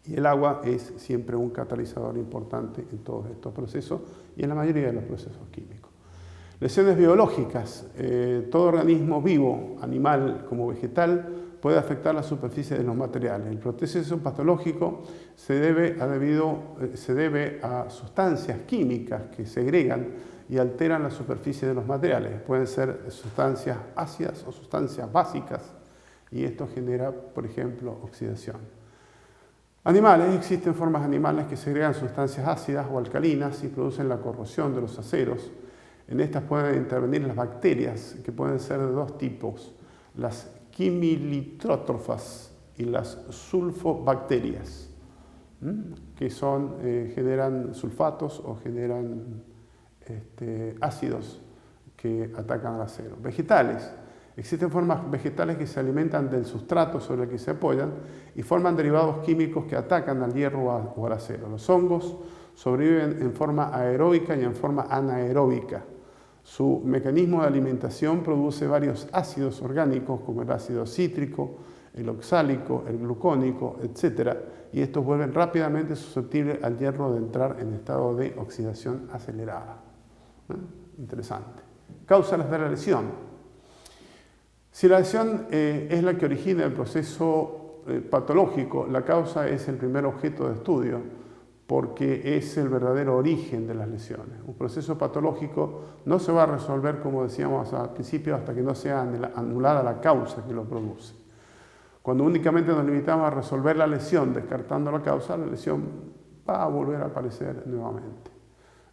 Y el agua es siempre un catalizador importante en todos estos procesos y en la mayoría de los procesos químicos. Lesiones biológicas. Todo organismo vivo, animal como vegetal, puede afectar la superficie de los materiales. El proceso patológico se debe a sustancias químicas que segregan y alteran la superficie de los materiales. Pueden ser sustancias ácidas o sustancias básicas, y esto genera, por ejemplo, oxidación. Animales. Existen formas animales que segregan sustancias ácidas o alcalinas y producen la corrosión de los aceros. En estas pueden intervenir las bacterias, que pueden ser de dos tipos: las quimilitrótrofas y las sulfobacterias, que generan sulfatos o generan ácidos que atacan al acero. Vegetales. Existen formas vegetales que se alimentan del sustrato sobre el que se apoyan y forman derivados químicos que atacan al hierro o al acero. Los hongos sobreviven en forma aeróbica y en forma anaeróbica. Su mecanismo de alimentación produce varios ácidos orgánicos como el ácido cítrico, el oxálico, el glucónico, etc. Y estos vuelven rápidamente susceptibles al hierro de entrar en estado de oxidación acelerada. Interesante. Causas de la lesión. Si la lesión es la que origina el proceso patológico, la causa es el primer objeto de estudio porque es el verdadero origen de las lesiones. Un proceso patológico no se va a resolver, como decíamos al principio, hasta que no sea anulada la causa que lo produce. Cuando únicamente nos limitamos a resolver la lesión descartando la causa, la lesión va a volver a aparecer nuevamente.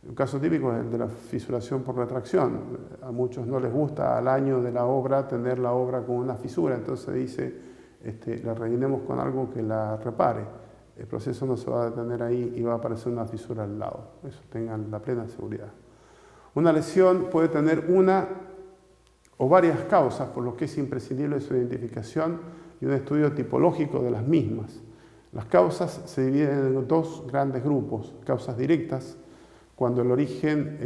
Un caso típico es el de la fisuración por retracción. A muchos no les gusta al año de la obra tener la obra con una fisura, entonces dice, la rellenemos con algo que la repare. El proceso no se va a detener ahí y va a aparecer una fisura al lado. Eso tengan la plena seguridad. Una lesión puede tener una o varias causas, por lo que es imprescindible su identificación y un estudio tipológico de las mismas. Las causas se dividen en dos grandes grupos: causas directas, cuando el origen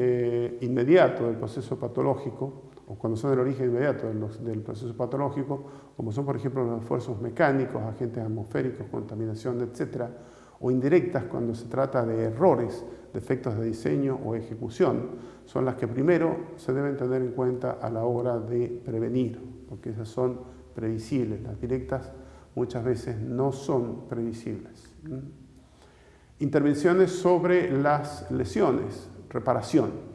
inmediato del proceso patológico, o cuando son el origen inmediato del proceso patológico, como son por ejemplo los esfuerzos mecánicos, agentes atmosféricos, contaminación, etc., o indirectas cuando se trata de errores, defectos de diseño o ejecución, son las que primero se deben tener en cuenta a la hora de prevenir, porque esas son previsibles. Las directas muchas veces no son previsibles. Intervenciones sobre las lesiones, reparación.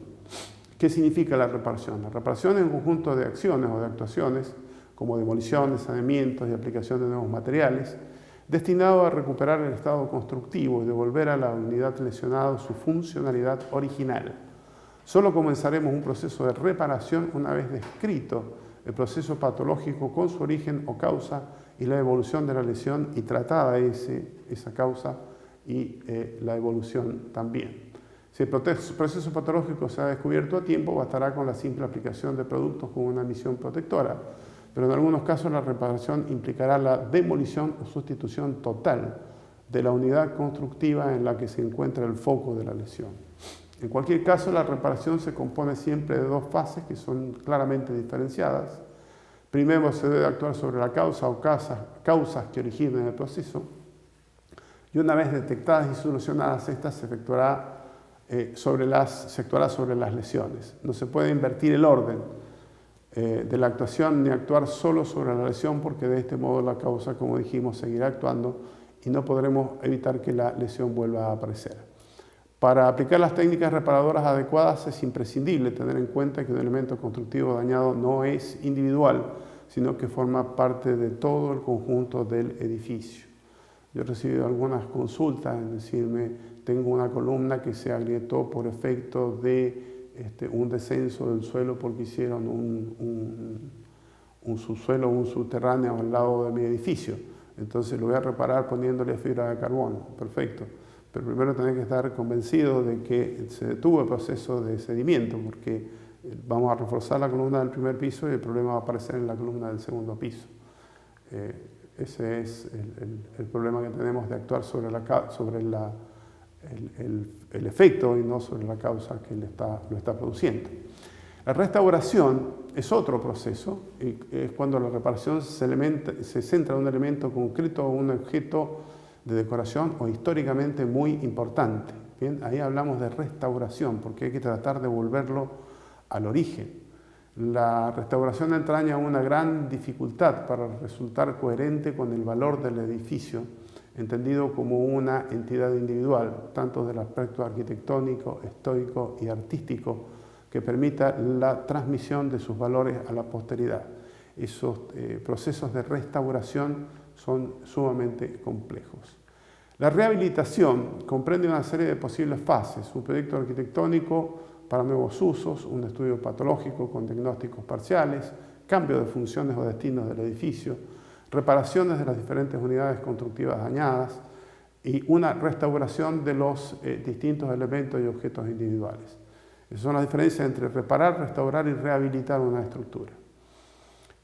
¿Qué significa la reparación? La reparación es un conjunto de acciones o de actuaciones, como demolición, saneamientos y aplicación de nuevos materiales, destinado a recuperar el estado constructivo y devolver a la unidad lesionada su funcionalidad original. Solo comenzaremos un proceso de reparación una vez descrito el proceso patológico con su origen o causa y la evolución de la lesión, y tratada esa causa y la evolución también. Si el proceso patológico se ha descubierto a tiempo, bastará con la simple aplicación de productos con una misión protectora, pero en algunos casos la reparación implicará la demolición o sustitución total de la unidad constructiva en la que se encuentra el foco de la lesión. En cualquier caso, la reparación se compone siempre de dos fases que son claramente diferenciadas. Primero se debe actuar sobre la causa o causas que originen el proceso, y una vez detectadas y solucionadas, estas se actuará sobre las lesiones. No se puede invertir el orden de la actuación ni actuar solo sobre la lesión, porque de este modo la causa, como dijimos, seguirá actuando y no podremos evitar que la lesión vuelva a aparecer. Para aplicar las técnicas reparadoras adecuadas es imprescindible tener en cuenta que un elemento constructivo dañado no es individual, sino que forma parte de todo el conjunto del edificio. Yo he recibido algunas consultas en decirme: tengo una columna que se agrietó por efecto de un descenso del suelo porque hicieron un subsuelo, un subterráneo al lado de mi edificio. Entonces lo voy a reparar poniéndole fibra de carbono. Perfecto. Pero primero tenés que estar convencido de que se detuvo el proceso de sedimento, porque vamos a reforzar la columna del primer piso y el problema va a aparecer en la columna del segundo piso. Ese es el problema que tenemos de actuar sobre el efecto y no sobre la causa que lo está produciendo. La restauración es otro proceso, y es cuando la reparación se centra en un elemento concreto o un objeto de decoración o históricamente muy importante. Bien, ahí hablamos de restauración, porque hay que tratar de volverlo al origen. La restauración entraña una gran dificultad para resultar coherente con el valor del edificio, entendido como una entidad individual, tanto del aspecto arquitectónico, histórico y artístico, que permita la transmisión de sus valores a la posteridad. Esos procesos de restauración son sumamente complejos. La rehabilitación comprende una serie de posibles fases: un proyecto arquitectónico para nuevos usos, un estudio patológico con diagnósticos parciales, cambio de funciones o destinos del edificio, reparaciones de las diferentes unidades constructivas dañadas y una restauración de los distintos elementos y objetos individuales. Esas son las diferencias entre reparar, restaurar y rehabilitar una estructura.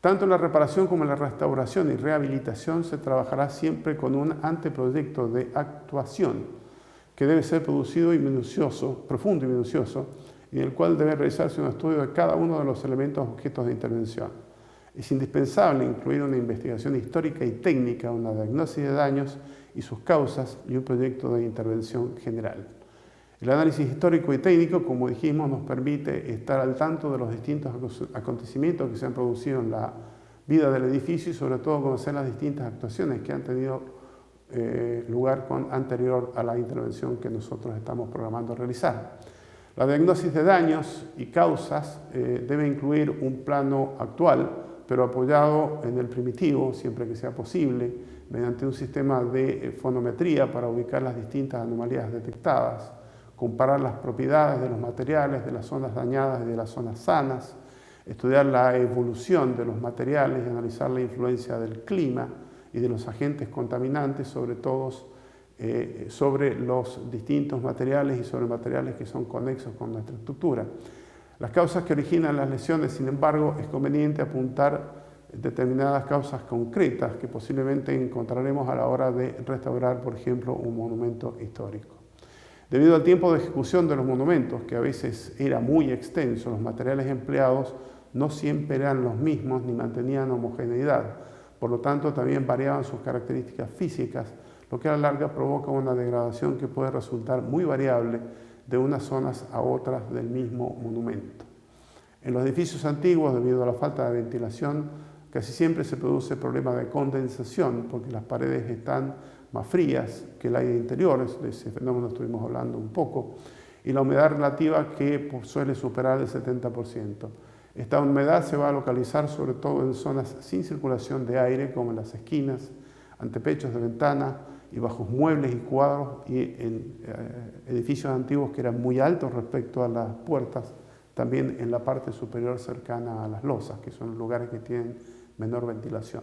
Tanto en la reparación como en la restauración y rehabilitación se trabajará siempre con un anteproyecto de actuación que debe ser producido y minucioso, profundo y minucioso, y en el cual debe realizarse un estudio de cada uno de los elementos objetos de intervención. Es indispensable incluir una investigación histórica y técnica, una diagnosis de daños y sus causas y un proyecto de intervención general. El análisis histórico y técnico, como dijimos, nos permite estar al tanto de los distintos acontecimientos que se han producido en la vida del edificio y sobre todo conocer las distintas actuaciones que han tenido lugar anterior a la intervención que nosotros estamos programando realizar. La diagnosis de daños y causas debe incluir un plano actual, pero apoyado en el primitivo, siempre que sea posible, mediante un sistema de fonometría para ubicar las distintas anomalías detectadas, comparar las propiedades de los materiales de las zonas dañadas y de las zonas sanas, estudiar la evolución de los materiales y analizar la influencia del clima y de los agentes contaminantes, sobre los distintos materiales y sobre materiales que son conexos con nuestra estructura. Las causas que originan las lesiones, sin embargo, es conveniente apuntar determinadas causas concretas que posiblemente encontraremos a la hora de restaurar, por ejemplo, un monumento histórico. Debido al tiempo de ejecución de los monumentos, que a veces era muy extenso, los materiales empleados no siempre eran los mismos ni mantenían homogeneidad. Por lo tanto, también variaban sus características físicas, lo que a la larga provoca una degradación que puede resultar muy variable de unas zonas a otras del mismo monumento. En los edificios antiguos, debido a la falta de ventilación, casi siempre se produce problema de condensación, porque las paredes están más frías que el aire interior, de ese fenómeno estuvimos hablando un poco, y la humedad relativa que suele superar el 70%. Esta humedad se va a localizar sobre todo en zonas sin circulación de aire, como en las esquinas, antepechos de ventana y bajos muebles y cuadros, y en edificios antiguos que eran muy altos respecto a las puertas, también en la parte superior cercana a las losas, que son lugares que tienen menor ventilación.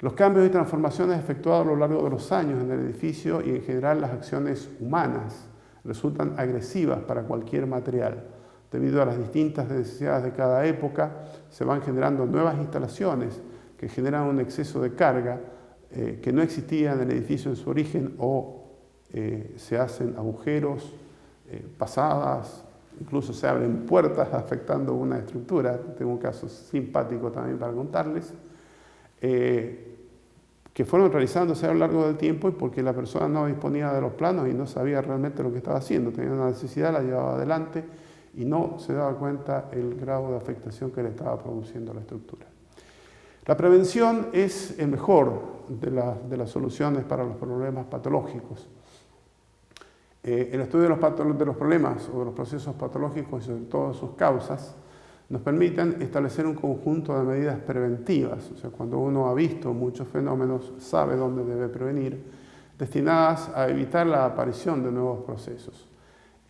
Los cambios y transformaciones efectuados a lo largo de los años en el edificio y en general las acciones humanas resultan agresivas para cualquier material. Debido a las distintas necesidades de cada época, se van generando nuevas instalaciones que generan un exceso de carga que no existía en el edificio en su origen, o se hacen agujeros, pasadas, incluso se abren puertas afectando una estructura. Tengo un caso simpático también para contarles, que fueron realizándose a lo largo del tiempo y porque la persona no disponía de los planos y no sabía realmente lo que estaba haciendo. Tenía una necesidad, la llevaba adelante y no se daba cuenta el grado de afectación que le estaba produciendo la estructura. La prevención es el mejor de las soluciones para los problemas patológicos. El estudio de los problemas o de los procesos patológicos y sobre todo sus causas nos permiten establecer un conjunto de medidas preventivas, o sea, cuando uno ha visto muchos fenómenos, sabe dónde debe prevenir, destinadas a evitar la aparición de nuevos procesos.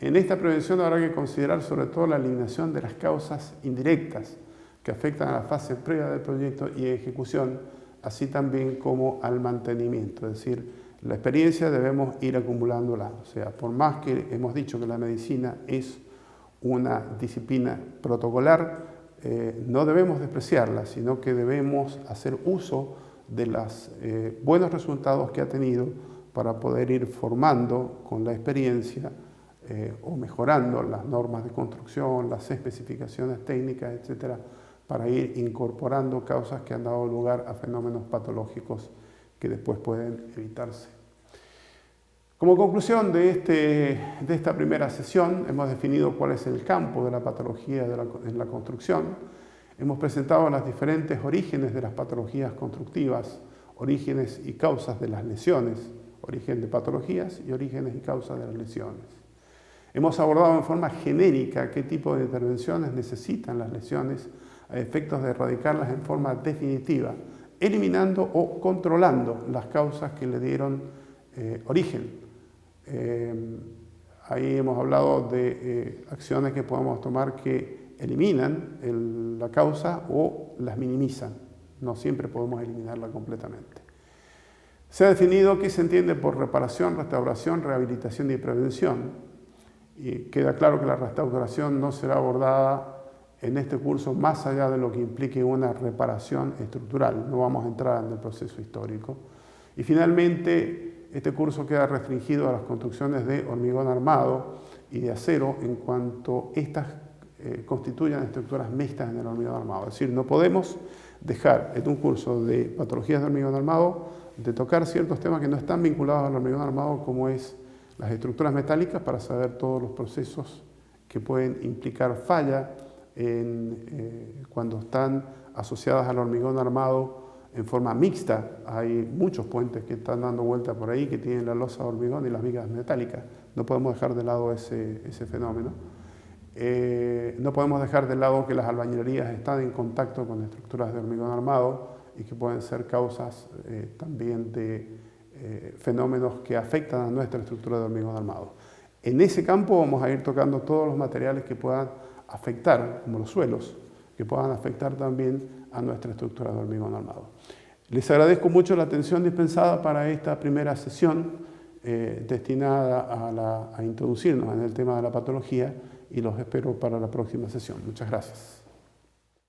En esta prevención habrá que considerar sobre todo la eliminación de las causas indirectas que afectan a la fase previa del proyecto y ejecución, así también como al mantenimiento, es decir, la experiencia debemos ir acumulándola. O sea, por más que hemos dicho que la medicina es una disciplina protocolar, no debemos despreciarla, sino que debemos hacer uso de los buenos resultados que ha tenido para poder ir formando con la experiencia o mejorando las normas de construcción, las especificaciones técnicas, etcétera, para ir incorporando causas que han dado lugar a fenómenos patológicos que después pueden evitarse. Como conclusión de esta primera sesión, hemos definido cuál es el campo de la patología en la construcción. Hemos presentado los diferentes orígenes de las patologías constructivas, orígenes y causas de las lesiones, origen de patologías y orígenes y causas de las lesiones. Hemos abordado en forma genérica qué tipo de intervenciones necesitan las lesiones a efectos de erradicarlas en forma definitiva, eliminando o controlando las causas que le dieron origen. Ahí hemos hablado de acciones que podemos tomar que eliminan la causa o las minimizan. No siempre podemos eliminarla completamente. Se ha definido qué se entiende por reparación, restauración, rehabilitación y prevención. Y queda claro que la restauración no será abordada en este curso más allá de lo que implique una reparación estructural. No vamos a entrar en el proceso histórico. Y finalmente, este curso queda restringido a las construcciones de hormigón armado y de acero en cuanto estas constituyan estructuras mixtas en el hormigón armado. Es decir, no podemos dejar en un curso de patologías de hormigón armado de tocar ciertos temas que no están vinculados al hormigón armado, como es las estructuras metálicas, para saber todos los procesos que pueden implicar falla cuando están asociadas al hormigón armado en forma mixta. Hay muchos puentes que están dando vuelta por ahí que tienen la losa de hormigón y las vigas metálicas. No podemos dejar de lado ese fenómeno. No podemos dejar de lado que las albañilerías están en contacto con estructuras de hormigón armado y que pueden ser causas también de fenómenos que afectan a nuestra estructura de hormigón armado. En ese campo vamos a ir tocando todos los materiales que puedan afectar, como los suelos, que puedan afectar también a nuestra estructura de hormigón armado. Les agradezco mucho la atención dispensada para esta primera sesión destinada a introducirnos en el tema de la patología, y los espero para la próxima sesión. Muchas gracias.